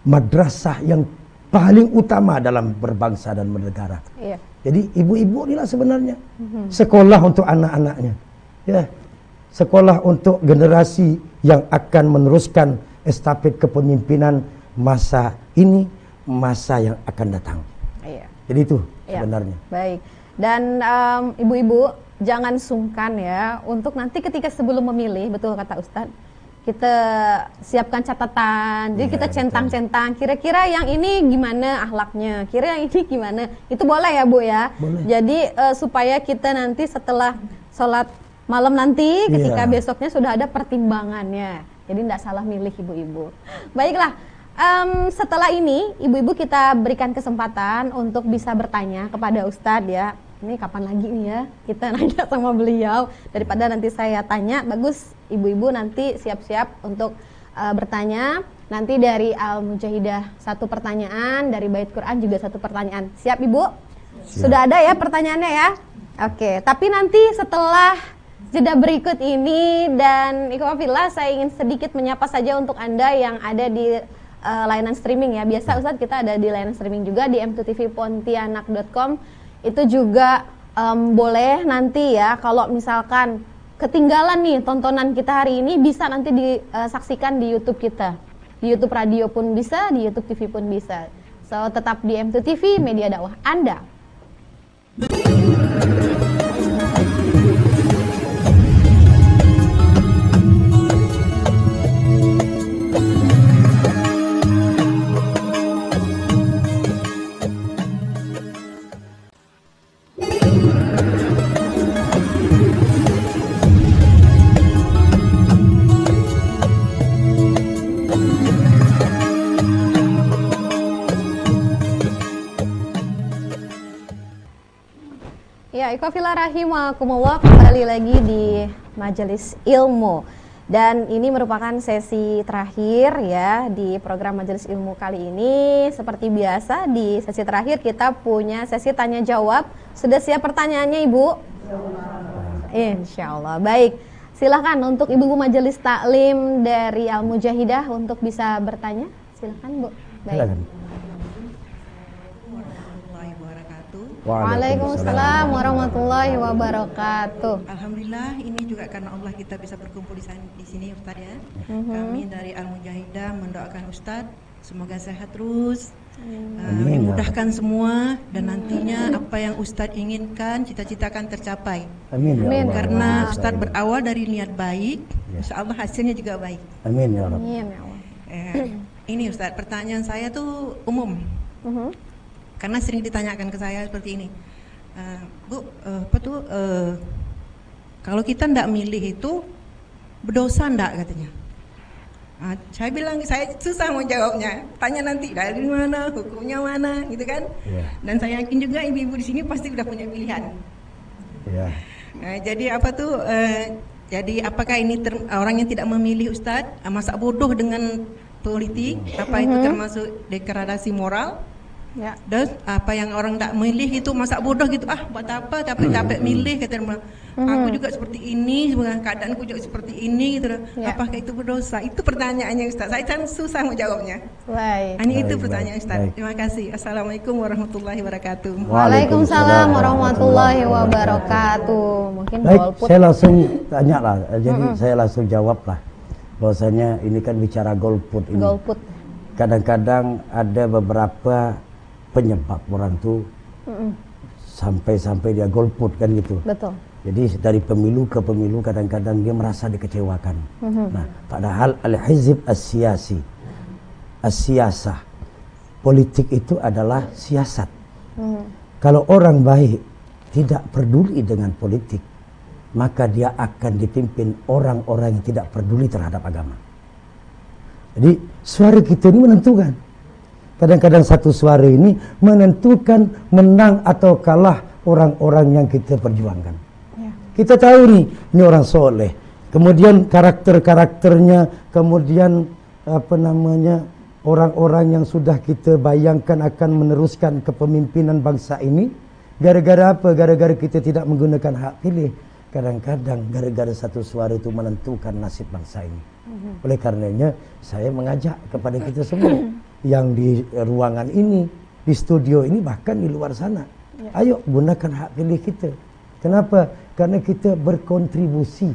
[SPEAKER 4] madrasah yang paling utama dalam berbangsa dan bernegara.
[SPEAKER 2] Iya.
[SPEAKER 4] Jadi ibu-ibu inilah sebenarnya sekolah untuk anak-anaknya. Ya. Sekolah untuk generasi yang akan meneruskan estafet kepemimpinan masa ini, masa yang akan datang.
[SPEAKER 2] Iya.
[SPEAKER 4] Jadi itu sebenarnya.
[SPEAKER 2] Baik. Dan ibu-ibu jangan sungkan ya untuk nanti ketika sebelum memilih, betul kata Ustadz, kita siapkan catatan. Jadi kita centang-centang kira-kira yang ini gimana akhlaknya, kira yang ini gimana. Itu boleh ya Bu ya.
[SPEAKER 4] Boleh.
[SPEAKER 2] Jadi supaya kita nanti setelah sholat malam nanti ketika besoknya sudah ada pertimbangannya. Jadi tidak salah milih ibu-ibu. Baiklah. Setelah ini ibu-ibu kita berikan kesempatan untuk bisa bertanya kepada Ustadz ya. Ini kapan lagi nih ya kita nanya sama beliau, daripada nanti saya tanya. Bagus ibu-ibu nanti siap-siap untuk bertanya. Nanti dari Al-Mujahidah 1 pertanyaan, dari Bait Quran juga 1 pertanyaan. Siap Ibu? Siap. Sudah ada ya pertanyaannya ya? Oke, tapi nanti setelah jeda berikut ini dan ikhwafillah saya ingin sedikit menyapa saja untuk Anda yang ada di layanan streaming ya. Biasa Ustadz kita ada di layanan streaming juga di m2tvpontianak.com. Itu juga boleh nanti ya kalau misalkan ketinggalan nih tontonan kita hari ini, bisa nanti disaksikan di YouTube kita. Di YouTube radio pun bisa, di YouTube TV pun bisa. So tetap di M2TV, media dakwah Anda. Ya, ikhwafillah rahimakumullah, kembali lagi di Majelis Ilmu. Dan ini merupakan sesi terakhir ya di program Majelis Ilmu kali ini. Seperti biasa di sesi terakhir kita punya sesi tanya jawab. Sudah siap pertanyaannya Ibu? Insya Allah. Baik, silahkan untuk Ibu Majelis Taklim dari Al-Mujahidah untuk bisa bertanya. Silahkan Bu. Baik.
[SPEAKER 4] Silakan.
[SPEAKER 2] Waalaikumsalam warahmatullahi wabarakatuh.
[SPEAKER 5] Alhamdulillah, ini juga karena Allah kita bisa berkumpul di sini Ustaz ya. Kami dari Al-Mujahidah mendoakan Ustaz semoga sehat terus, dimudahkan semua, dan nantinya apa yang Ustaz inginkan, cita-cita akan tercapai.
[SPEAKER 4] Amin. Ya Allah.
[SPEAKER 5] Karena Ustaz berawal dari niat baik, insya Allah hasilnya juga baik.
[SPEAKER 4] Amin ya Allah.
[SPEAKER 2] Amin ya Allah.
[SPEAKER 5] Ini Ustaz, pertanyaan saya tuh umum. Karena sering ditanyakan ke saya seperti ini, Bu, kalau kita ndak milih itu berdosa ndak katanya. Saya bilang saya susah mau jawabnya. Tanya nanti dari mana, hukumnya mana, gitu kan? Dan saya yakin juga ibu-ibu di sini pasti udah punya pilihan. Jadi jadi apakah ini orang yang tidak memilih Ustadz, masa bodoh dengan politik, apa itu termasuk degradasi moral?
[SPEAKER 2] Ya.
[SPEAKER 5] Dan apa yang orang tak milih itu masa bodoh gitu, buat apa dapat milih kata dia. Aku juga seperti ini, keadaanku juga seperti ini gitu.
[SPEAKER 2] Ya.
[SPEAKER 5] Apakah itu berdosa? Itu pertanyaannya Ustaz. Saya kan susah mau jawabnya.
[SPEAKER 2] Baik.
[SPEAKER 5] Hanya itu
[SPEAKER 4] Baik,
[SPEAKER 5] pertanyaan
[SPEAKER 4] baik,
[SPEAKER 5] Ustaz.
[SPEAKER 4] baik.
[SPEAKER 5] Terima kasih. Assalamualaikum warahmatullahi wabarakatuh.
[SPEAKER 2] Waalaikumsalam warahmatullahi wabarakatuh. Mungkin
[SPEAKER 4] Baik,
[SPEAKER 2] golput.
[SPEAKER 4] saya langsung tanya lah. Jadi saya langsung jawab lah. Bahwasanya ini kan bicara golput ini.
[SPEAKER 2] Golput.
[SPEAKER 4] Kadang-kadang ada beberapa penyebab orang tuh sampai dia golput kan gitu.
[SPEAKER 2] Betul.
[SPEAKER 4] Jadi dari pemilu ke pemilu kadang-kadang dia merasa dikecewakan. Nah, padahal al-hizb as-siyasi, as-siyasah, politik itu adalah siasat. Kalau orang baik tidak peduli dengan politik, maka dia akan dipimpin orang-orang yang tidak peduli terhadap agama. Jadi suara kita ini menentukan. Kadang-kadang satu suara ini menentukan menang atau kalah orang-orang yang kita perjuangkan.
[SPEAKER 2] Ya.
[SPEAKER 4] Kita tahu nih, ini orang soleh. Kemudian karakter-karakternya, kemudian orang-orang yang sudah kita bayangkan akan meneruskan kepemimpinan bangsa ini. Gara-gara apa? Gara-gara kita tidak menggunakan hak pilih. Kadang-kadang gara-gara satu suara itu menentukan nasib bangsa ini. Oleh karenanya saya mengajak kepada kita semua yang di ruangan ini, di studio ini, bahkan di luar sana, ayo gunakan hak pilih kita. Kenapa? Karena kita berkontribusi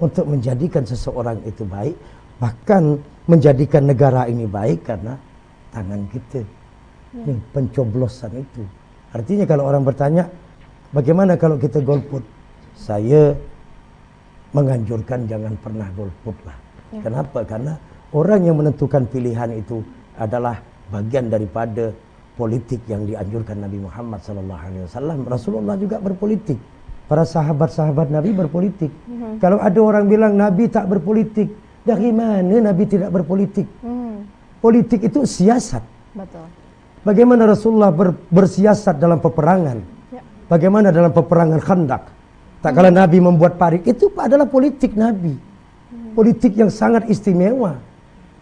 [SPEAKER 4] untuk menjadikan seseorang itu baik, bahkan menjadikan negara ini baik karena tangan kita. Ini pencoblosan itu. Artinya kalau orang bertanya, bagaimana kalau kita golput? Saya menganjurkan jangan pernah golput lah. Kenapa? Karena orang yang menentukan pilihan itu adalah bagian daripada politik yang dianjurkan Nabi Muhammad SAW. Rasulullah juga berpolitik. Para sahabat-sahabat Nabi berpolitik. Kalau ada orang bilang Nabi tak berpolitik, dari mana Nabi tidak berpolitik? Politik itu siasat.
[SPEAKER 2] Betul.
[SPEAKER 4] Bagaimana Rasulullah bersiasat dalam peperangan? Bagaimana dalam peperangan Khandaq? Tak kala Nabi membuat parit, itu adalah politik Nabi. Politik yang sangat istimewa.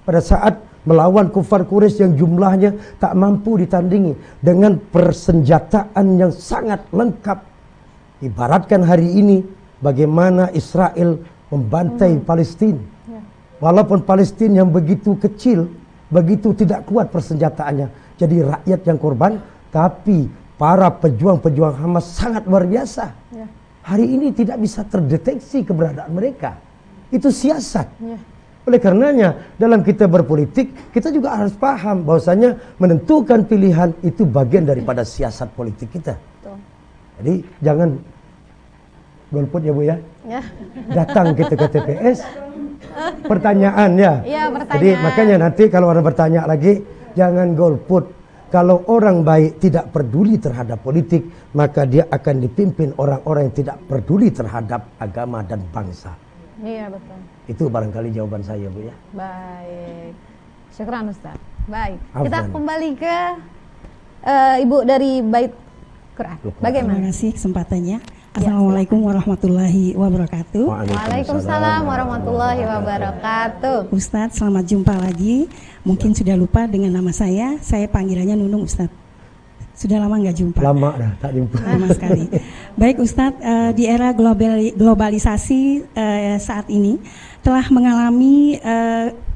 [SPEAKER 4] Pada saat melawan kufar Quraisy yang jumlahnya tak mampu ditandingi, dengan persenjataan yang sangat lengkap. Ibaratkan hari ini bagaimana Israel membantai Palestina. Walaupun Palestina yang begitu kecil, begitu tidak kuat persenjataannya, jadi rakyat yang korban, tapi para pejuang-pejuang Hamas sangat luar biasa. Hari ini tidak bisa terdeteksi keberadaan mereka. Itu siasat. Oleh karenanya dalam kita berpolitik, kita juga harus paham bahwasanya menentukan pilihan itu bagian daripada siasat politik kita. Jadi jangan golput ya Bu ya. Datang kita ke TPS. Pertanyaan ya.
[SPEAKER 2] Pertanyaan.
[SPEAKER 4] Jadi makanya nanti kalau orang bertanya lagi, jangan golput. Kalau orang baik tidak peduli terhadap politik, maka dia akan dipimpin orang-orang yang tidak peduli terhadap agama dan bangsa.
[SPEAKER 2] Iya betul.
[SPEAKER 4] Itu barangkali jawaban saya Bu ya.
[SPEAKER 2] Baik. Syukran Ustaz. Baik.
[SPEAKER 4] Afwan.
[SPEAKER 2] Kita kembali ke Ibu dari Bait Quran. Bagaimana?
[SPEAKER 6] Terima kasih kesempatannya. Assalamualaikum warahmatullahi wabarakatuh.
[SPEAKER 2] Waalaikumsalam warahmatullahi wabarakatuh.
[SPEAKER 6] Ustadz, selamat jumpa lagi. Mungkin sudah lupa dengan nama saya. Saya panggilannya Nunung Ustadz. Sudah lama nggak jumpa.
[SPEAKER 4] Lama dah tak jumpa.
[SPEAKER 6] Lama sekali. Baik Ustadz, di era globalisasi saat ini telah mengalami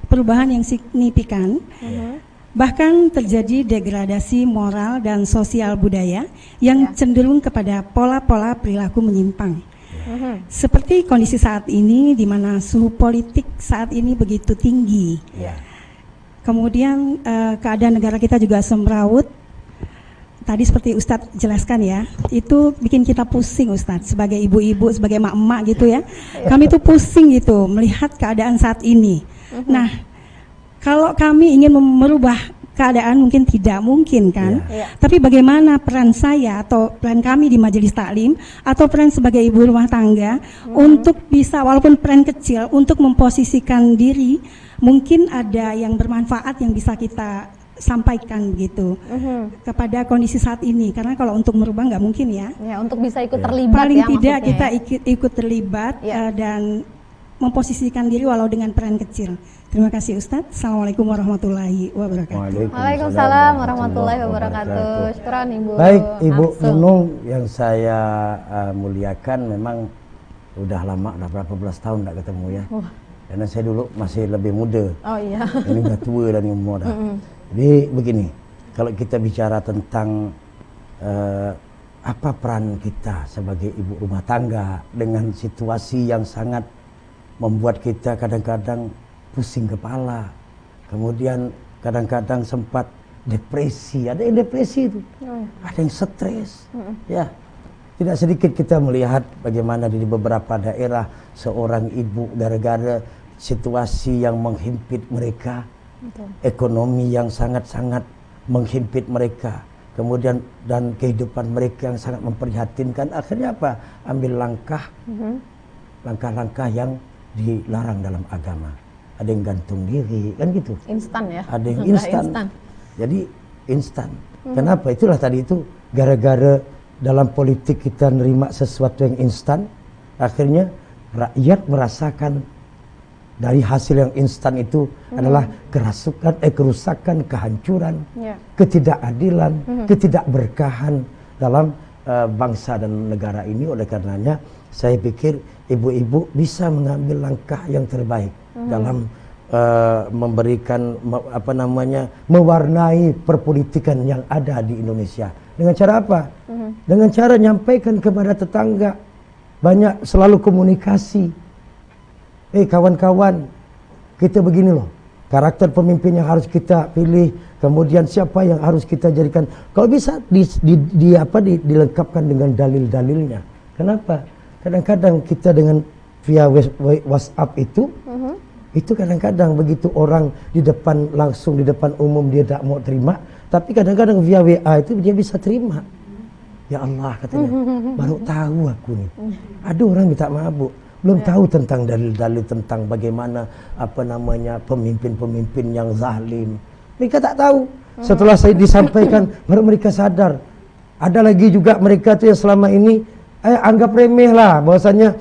[SPEAKER 6] perubahan yang signifikan. Bahkan terjadi degradasi moral dan sosial budaya yang cenderung kepada pola-pola perilaku menyimpang. Seperti kondisi saat ini di mana suhu politik saat ini begitu tinggi. Kemudian keadaan negara kita juga semrawut. Tadi seperti Ustadz jelaskan ya, itu bikin kita pusing Ustadz, sebagai ibu-ibu, sebagai emak-emak gitu ya. Kami tuh pusing gitu melihat keadaan saat ini. Nah, kalau kami ingin merubah keadaan mungkin tidak mungkin kan. Tapi bagaimana peran saya atau peran kami di majelis taklim atau peran sebagai ibu rumah tangga untuk bisa, walaupun peran kecil, untuk memposisikan diri, mungkin ada yang bermanfaat yang bisa kita sampaikan gitu kepada kondisi saat ini. Karena kalau untuk merubah nggak mungkin ya.
[SPEAKER 2] Untuk bisa ikut terlibat
[SPEAKER 6] paling
[SPEAKER 2] ya,
[SPEAKER 6] tidak kita
[SPEAKER 2] ya.
[SPEAKER 6] ikut terlibat dan memposisikan diri walau dengan peran kecil. Terima kasih Ustadz. Assalamualaikum warahmatullahi wabarakatuh.
[SPEAKER 2] Waalaikumsalam warahmatullahi wabarakatuh. Syukran Ibu.
[SPEAKER 4] Baik, Ibu
[SPEAKER 2] Langsung.
[SPEAKER 4] Nunung yang saya muliakan, memang udah lama, udah berapa belas tahun tidak ketemu ya. Karena saya dulu masih lebih muda.
[SPEAKER 2] Oh iya.
[SPEAKER 4] Ini udah tua dan umur dah. Jadi begini, kalau kita bicara tentang apa peran kita sebagai ibu rumah tangga dengan situasi yang sangat membuat kita kadang-kadang pusing kepala, kemudian kadang-kadang sempat depresi, ada yang depresi itu, ada yang stres, ya. Tidak sedikit kita melihat bagaimana di beberapa daerah seorang ibu gara-gara situasi yang menghimpit mereka, ekonomi yang sangat-sangat menghimpit mereka, kemudian dan kehidupan mereka yang sangat memprihatinkan, akhirnya apa? Ambil langkah-langkah yang dilarang dalam agama. Ada yang gantung diri, kan gitu.
[SPEAKER 2] Instan ya.
[SPEAKER 4] Ada yang instan. Jadi instan. Kenapa? Itulah tadi itu gara-gara dalam politik kita nerima sesuatu yang instan, akhirnya rakyat merasakan dari hasil yang instan itu adalah kerusakan, kehancuran, ketidakadilan, ketidakberkahan dalam bangsa dan negara ini. Oleh karenanya saya pikir ibu-ibu bisa mengambil langkah yang terbaik dalam memberikan mewarnai perpolitikan yang ada di Indonesia. Dengan cara apa? Dengan cara nyampaikan kepada tetangga, banyak selalu komunikasi. Kawan-kawan, kita begini loh, karakter pemimpin yang harus kita pilih, kemudian siapa yang harus kita jadikan. Kalau bisa dilengkapkan dengan dalil-dalilnya. Kenapa? Kadang-kadang kita dengan via WhatsApp itu kadang-kadang begitu orang di depan, langsung di depan umum dia tak mau terima, tapi kadang-kadang via WA itu dia bisa terima. Ya Allah, katanya, baru tahu aku nih, ada orang minta mabuk, belum tahu tentang dalil-dalil tentang bagaimana pemimpin-pemimpin yang zalim. Mereka tak tahu. Setelah saya disampaikan, baru mereka sadar. Ada lagi juga mereka tuh yang selama ini anggap remeh lah, bahwasanya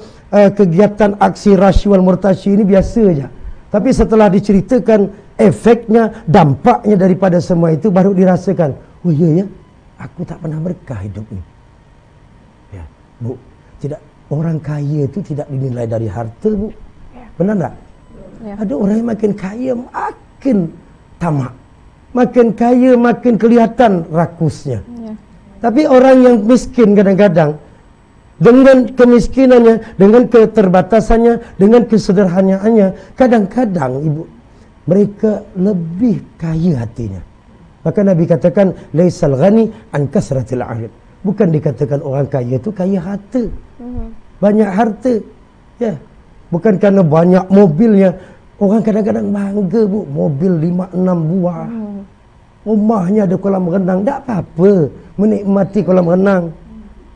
[SPEAKER 4] kegiatan aksi rasyual murtasyi ini biasa aja. Tapi setelah diceritakan efeknya, dampaknya daripada semua itu, baru dirasakan, oh iya ya, aku tak pernah berkah hidup ini. Ya, Bu, tidak, orang kaya itu tidak dinilai dari harta, Bu. Benar enggak? Ya. Ada orang yang makin kaya makin tamak, makin kaya makin kelihatan rakusnya. Ya. Tapi orang yang miskin kadang-kadang dengan kemiskinannya, dengan keterbatasannya, dengan kesederhanaannya, kadang-kadang ibu mereka lebih kaya hatinya. Maka Nabi katakan, laisal ghani an kasratil ahli. Bukan dikatakan orang kaya itu kaya harta, banyak harta, ya. Bukan karena banyak mobilnya. Orang kadang-kadang bangga, Bu, mobil 5-6 buah, rumahnya ada kolam renang, tak apa-apa menikmati kolam renang.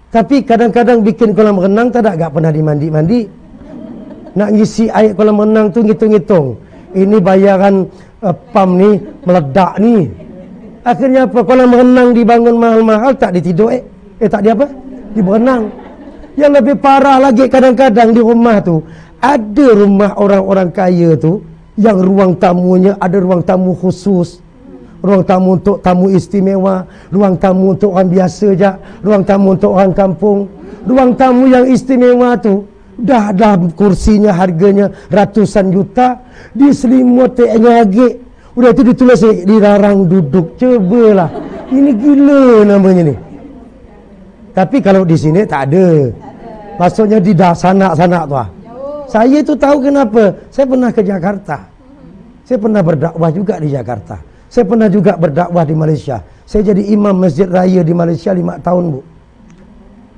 [SPEAKER 4] Tapi kadang-kadang bikin kolam renang tak pernah dimandi-mandi. Nak ngisi air kolam renang tu ngitung-ngitung. Ini bayaran pam ni meledak ni. Akhirnya apa? Kolam renang dibangun mahal-mahal tak ditidur tak di apa? Di berenang. Yang lebih parah lagi kadang-kadang di rumah tu, ada rumah orang-orang kaya tu yang ruang tamunya ada ruang tamu khusus. Ruang tamu untuk tamu istimewa, ruang tamu untuk orang biasa je, ruang tamu untuk orang kampung. Ruang tamu yang istimewa tu dah kursinya harganya ratusan juta, diselimutnya lagi. Udah itu ditulis dilarang duduk. Cobalah. Ini gila namanya ni. Tapi kalau di sini tak ada. Maksudnya di sanak-sanak tu. Saya itu tahu kenapa. Saya pernah ke Jakarta. Saya pernah berdakwah juga di Jakarta. Saya pernah juga berdakwah di Malaysia. Saya jadi imam masjid raya di Malaysia 5 tahun, Bu.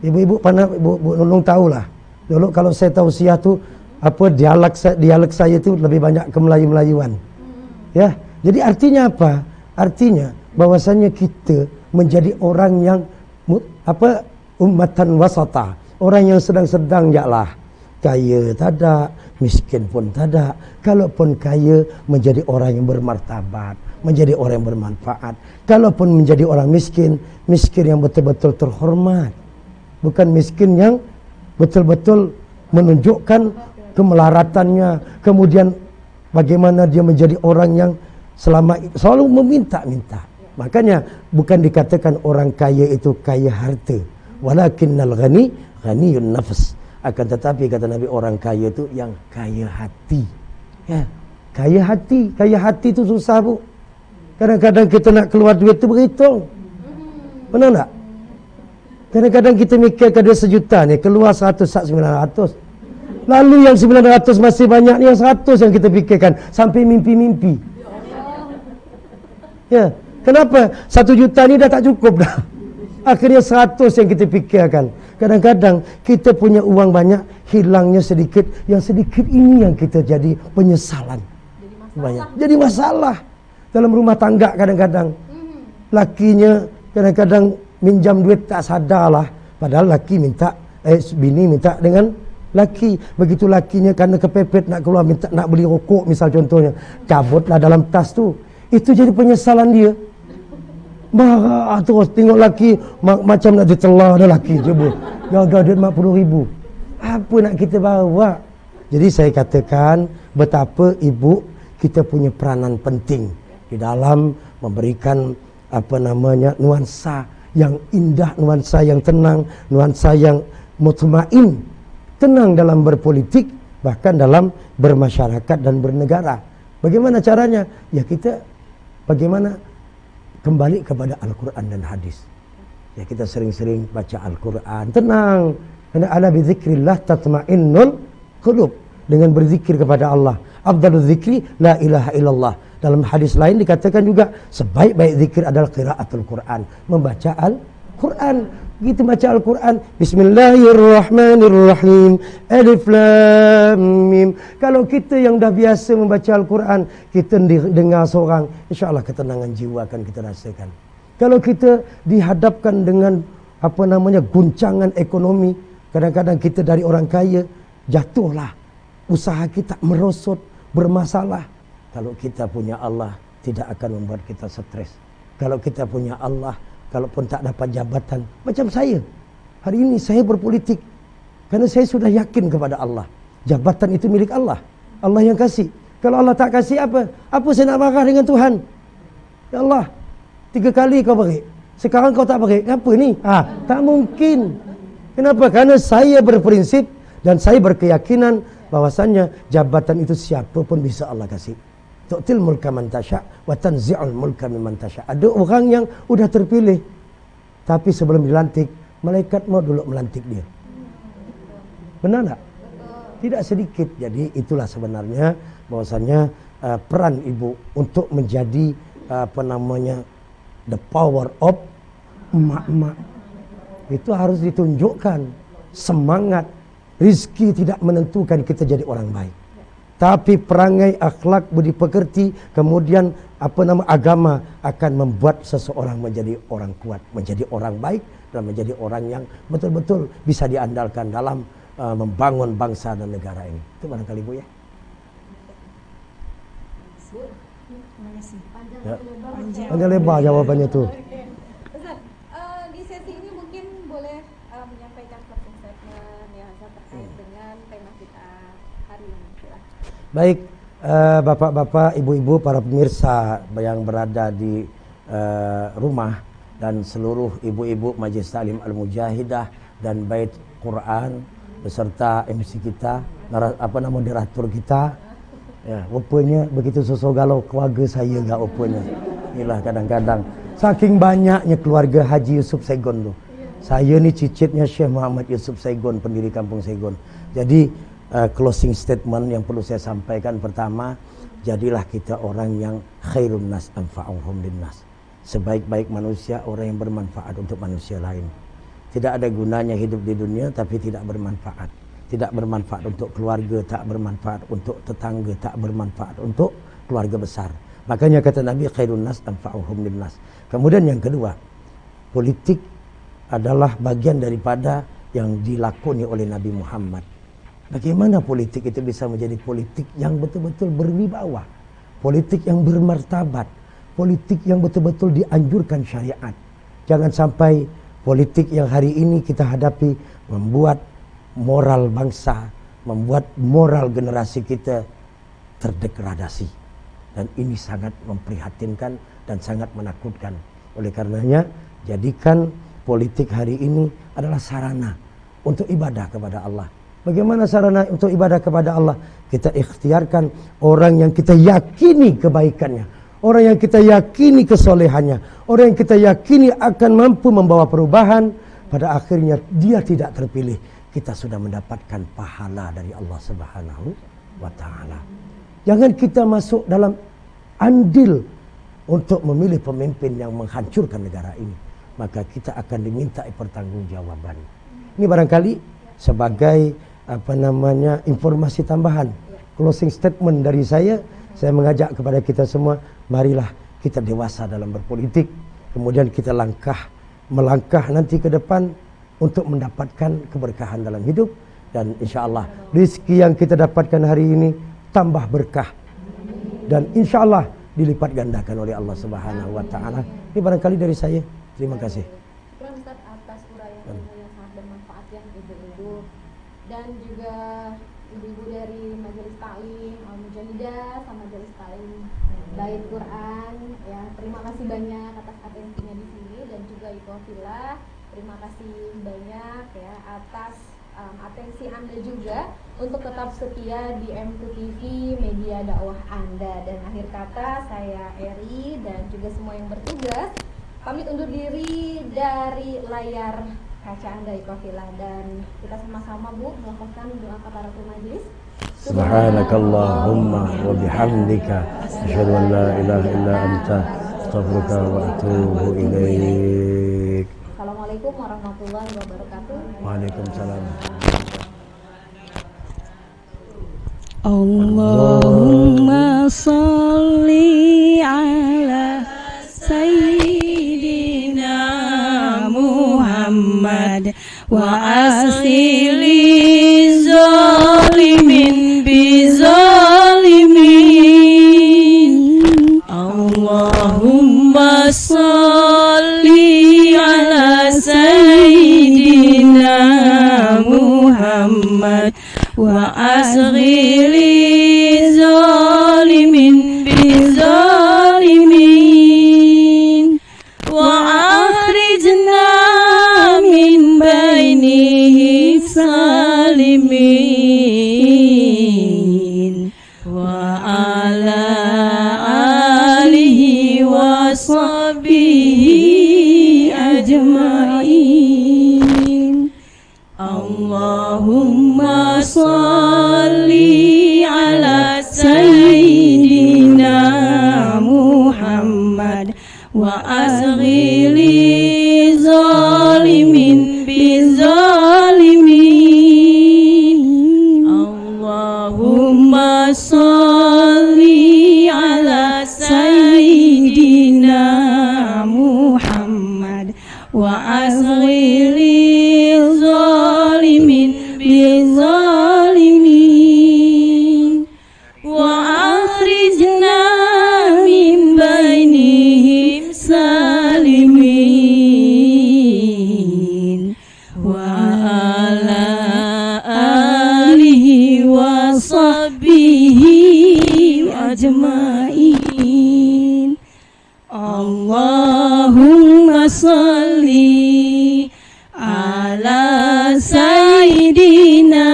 [SPEAKER 4] Ibu-ibu pernah, Bu Nunung tahulah. Dulu kalau saya tausiah tu, dialek saya tu lebih banyak ke Melayu-Melayuan. Ya. Jadi artinya apa? Artinya bahwasanya kita menjadi orang yang ummatan wasata, orang yang sedang-sedang jaklah. Kaya tak ada, miskin pun tak ada. Kalaupun kaya, menjadi orang yang bermartabat, menjadi orang yang bermanfaat. Kalaupun menjadi orang miskin, miskin yang betul-betul terhormat, bukan miskin yang betul-betul menunjukkan kemelaratannya, kemudian bagaimana dia menjadi orang yang selalu meminta-minta. Makanya bukan dikatakan orang kaya itu kaya harta, walakinnal ghani ghaniyun nafs. Akan tetapi kata Nabi, orang kaya itu yang kaya hati. Ya, kaya hati itu susah, Bu. Kadang-kadang kita nak keluar duit itu berhitung. Benar tak? Kadang-kadang kita mikir dia 1 juta ni, keluar 100, 900. Lalu yang 900 masih banyak, yang 100 yang kita fikirkan sampai mimpi-mimpi. Ya, kenapa? 1 juta ni dah tak cukup dah. Akhirnya 100 yang kita fikirkan. Kadang-kadang kita punya uang banyak, hilangnya sedikit. Yang sedikit ini yang kita jadi penyesalan. Jadi masalah. Dalam rumah tangga kadang-kadang. Lakinya kadang-kadang minjam duit tak sadar lah. Padahal laki minta, bini minta dengan laki. Begitu lakinya karena kepepet nak keluar minta nak beli rokok misal contohnya, cabutlah dalam tas tu. Itu jadi penyesalan dia. Marah terus tengok laki macam nak ditelah dah laki je, Bu. Gagal duit 40,000. Apa nak kita bawa? Jadi saya katakan betapa ibu kita punya peranan penting di dalam memberikan nuansa yang indah, nuansa yang tenang, nuansa yang mutmain, tenang dalam berpolitik, bahkan dalam bermasyarakat dan bernegara. Bagaimana caranya? Ya kita bagaimana kembali kepada Al-Quran dan hadis. Ya kita sering-sering baca Al-Quran, tenang. Karena ala bizikrillah tatma'innul qulub. Dengan berzikir kepada Allah. Afdalul zikri la ilaha illallah. Dalam hadis lain dikatakan juga sebaik-baik zikir adalah qiraatul Quran, membaca Al-Quran. Begitu baca Al-Quran, Bismillahirrahmanirrahim, Alif Lam Mim. Kalau kita yang dah biasa membaca Al-Quran, kita dengar seorang, insya-Allah ketenangan jiwa akan kita rasakan. Kalau kita dihadapkan dengan guncangan ekonomi, kadang-kadang kita dari orang kaya, jatuhlah usaha kita merosot, bermasalah. Kalau kita punya Allah, tidak akan membuat kita stres. Kalau kita punya Allah, kalaupun tak dapat jabatan, macam saya. Hari ini saya berpolitik karena saya sudah yakin kepada Allah. Jabatan itu milik Allah. Allah yang kasih. Kalau Allah tak kasih apa? Apa saya nak marah dengan Tuhan? Ya Allah, 3 kali kau beri. Sekarang kau tak beri. Apa ni? Tak mungkin. Kenapa? Karena saya berprinsip dan saya berkeyakinan bahwasannya jabatan itu siapa pun bisa Allah kasih. Tu'til mulka man tasha' wa tanzi'ul mulka mimman tasha'. Ada orang yang udah terpilih, tapi sebelum dilantik, malaikat mau dulu melantik dia. Benar tak? Tidak sedikit. Jadi itulah sebenarnya bahwasannya peran ibu untuk menjadi the power of emak-emak. Itu harus ditunjukkan. Semangat. Rizki tidak menentukan kita jadi orang baik. Tapi perangai, akhlak, budi pekerti, kemudian agama akan membuat seseorang menjadi orang kuat, menjadi orang baik, dan menjadi orang yang betul-betul bisa diandalkan dalam membangun bangsa dan negara ini. Itu barangkali Bu ya. Panjang lebar jawabannya tuh.
[SPEAKER 7] Ustaz, di sesi ini mungkin boleh menyampaikan closing statement yang terkait dengan tema kita hari ini.
[SPEAKER 4] Baik, bapak-bapak, ibu-ibu, para pemirsa yang berada di rumah dan seluruh ibu-ibu Majlis Ta'lim Al-Mujahidah dan Bait Quran beserta MC kita, moderator kita. Ya, rupanya begitu sosok galau keluarga saya enggak rupanya. Inilah kadang-kadang saking banyaknya keluarga Haji Yusuf Saigon tu. Saya ni cicitnya Syekh Muhammad Yusuf Saigon, pendiri Kampung Saigon. Jadi closing statement yang perlu saya sampaikan pertama, jadilah kita orang yang khairun nas anfa'uhum linnas. Sebaik-baik manusia orang yang bermanfaat untuk manusia lain. Tidak ada gunanya hidup di dunia tapi tidak bermanfaat. Tidak bermanfaat untuk keluarga, tak bermanfaat untuk tetangga, tak bermanfaat untuk keluarga besar. Makanya kata Nabi khairun nas anfa'uhum linnas. Kemudian yang kedua, politik adalah bagian daripada yang dilakoni oleh Nabi Muhammad. Bagaimana politik itu bisa menjadi politik yang betul-betul berwibawa, politik yang bermartabat, politik yang betul-betul dianjurkan syariat. Jangan sampai politik yang hari ini kita hadapi membuat moral bangsa, membuat moral generasi kita terdegradasi. Dan ini sangat memprihatinkan dan sangat menakutkan. Oleh karenanya, jadikan politik hari ini adalah sarana untuk ibadah kepada Allah. Bagaimana sarana untuk ibadah kepada Allah? Kita ikhtiarkan orang yang kita yakini kebaikannya, orang yang kita yakini kesolehannya, orang yang kita yakini akan mampu membawa perubahan. Pada akhirnya dia tidak terpilih, kita sudah mendapatkan pahala dari Allah Subhanahu wa ta'ala. Jangan kita masuk dalam andil untuk memilih pemimpin yang menghancurkan negara ini, maka kita akan diminta pertanggungjawaban. Ini barangkali sebagai informasi tambahan, closing statement dari saya mengajak kepada kita semua, marilah kita dewasa dalam berpolitik, kemudian kita melangkah nanti ke depan untuk mendapatkan keberkahan dalam hidup, dan insya Allah rezeki yang kita dapatkan hari ini tambah berkah dan insya Allah dilipat gandakan oleh Allah Subhanahu wa ta'ala. Ini barangkali dari saya. Terima kasih.
[SPEAKER 7] Terima Ustaz atas uraian yang sangat bermanfaat ya ibu-ibu dan juga ibu-ibu dari Majelis Ta'lim Al-Mujahidah sama Majelis Ta'lim Bait Quran ya. Terima kasih banyak atas atensinya di sini, dan juga Ikhwafillah terima kasih banyak ya atas atensi Anda juga untuk tetap setia di M2 TV, media dakwah Anda. Dan akhir kata, saya Eri dan juga semua yang bertugas pamit undur diri dari layar kaca Anda Ikhwafillah, dan kita sama-sama Bu melakukan doa kafaratul majelis.
[SPEAKER 4] Subhanakallahumma wa bihamdika asyhadu an la ilaha illa anta astaghfiruka wa atubu ilaik.
[SPEAKER 7] Assalamualaikum warahmatullahi wabarakatuh.
[SPEAKER 4] Waalaikumsalam.
[SPEAKER 6] Allahumma salli ala Sayyidina Muhammad wa asili zalimin bi zalimin. Allahumma salli ala Sayyidina Muhammad wa asghili zalimin bi zalimin wa akhrijna min bainihi salimin wa ala alihi wa sahbihi ajma'in. Allahumma salli ala Sayyidina Muhammad wa asghili zalimin bi zalimin. Allahumma salli ala Sayyidina Muhammad wa asghili zalimin bi zalimin wa akhrijna min bainihim salimin wa ala alihi wa sahbihi ajma'in. Allahumma salli ala Sayyidina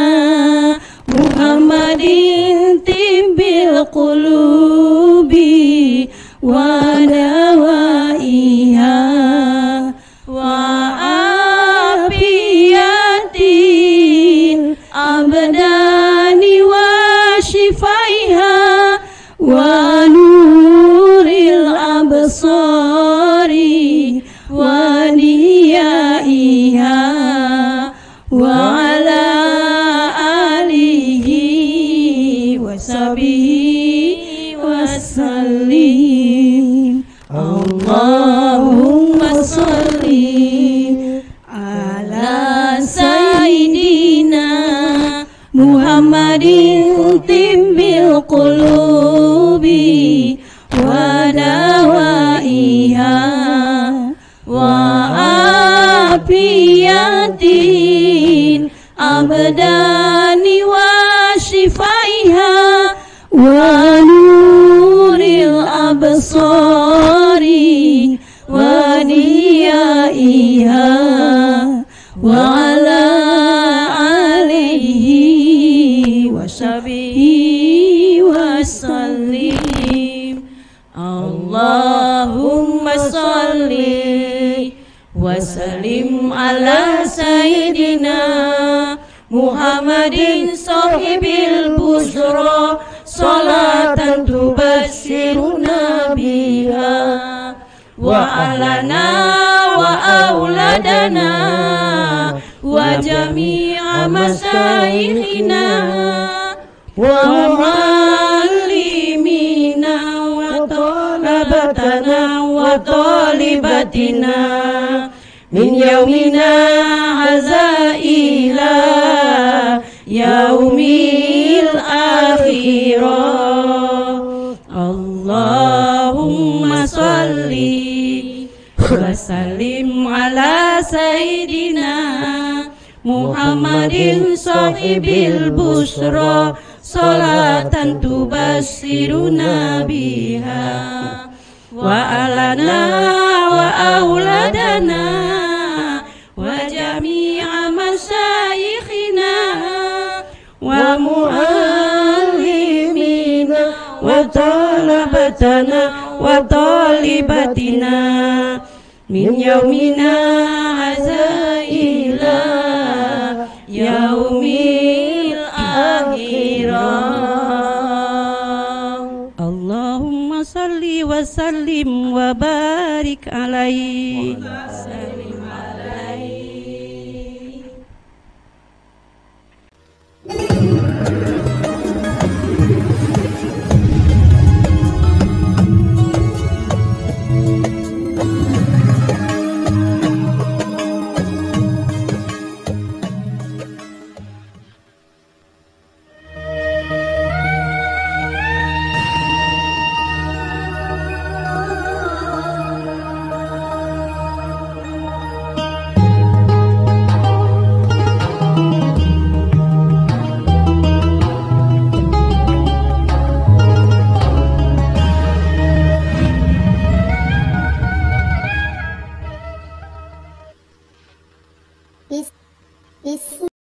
[SPEAKER 6] Muhammadin tibbil qulubi wa dawaiha wa afiyatil abdani wa shifaiha wa nuril absari wa niyaiha wa ala alihi wa sahbihi wa sallim. Allahumma salli ala Sayyidina Muhammadin tibbil qulubi wa dawaiha wa afiyatin abdani wa
[SPEAKER 1] ونور الأبصار وديائها وعلى آله وصحبه وسلم اللهم صل وسلم على سيدنا محمد صاحب البشرى صلاة تبشرنا بها وأهلنا وأولادنا وجميع مشايخنا ومعلمينا وطلبتنا وطالباتنا من يومنا هذا إلى يوم الآخرة اللهم صل وسلم على سيدنا محمد صاحب البشرى صلاة تبشرنا بها وأهلنا وأولادنا وجميع مشايخنا ومعلمينا وطلبتنا وطالباتنا من يومنا هذا إلى يوم الآخرة اللهم صل وسلم وبارك عليه